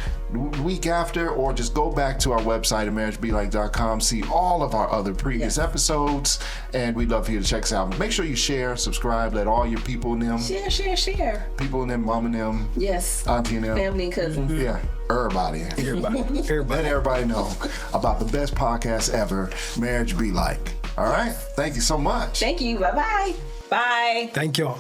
week after, or just go back to our website at marriagebelike.com, see all of our other previous episodes, and we'd love for you to check us out. Make sure you share, subscribe, let all your people and them. Share. People and them, mom and them. Yes. Auntie and them. Family and cousins. Yeah. Everybody. Let everybody know about the best podcast ever, Marriage Be Like. All right. Thank you so much. Thank you. Bye-bye. Bye. Thank y'all.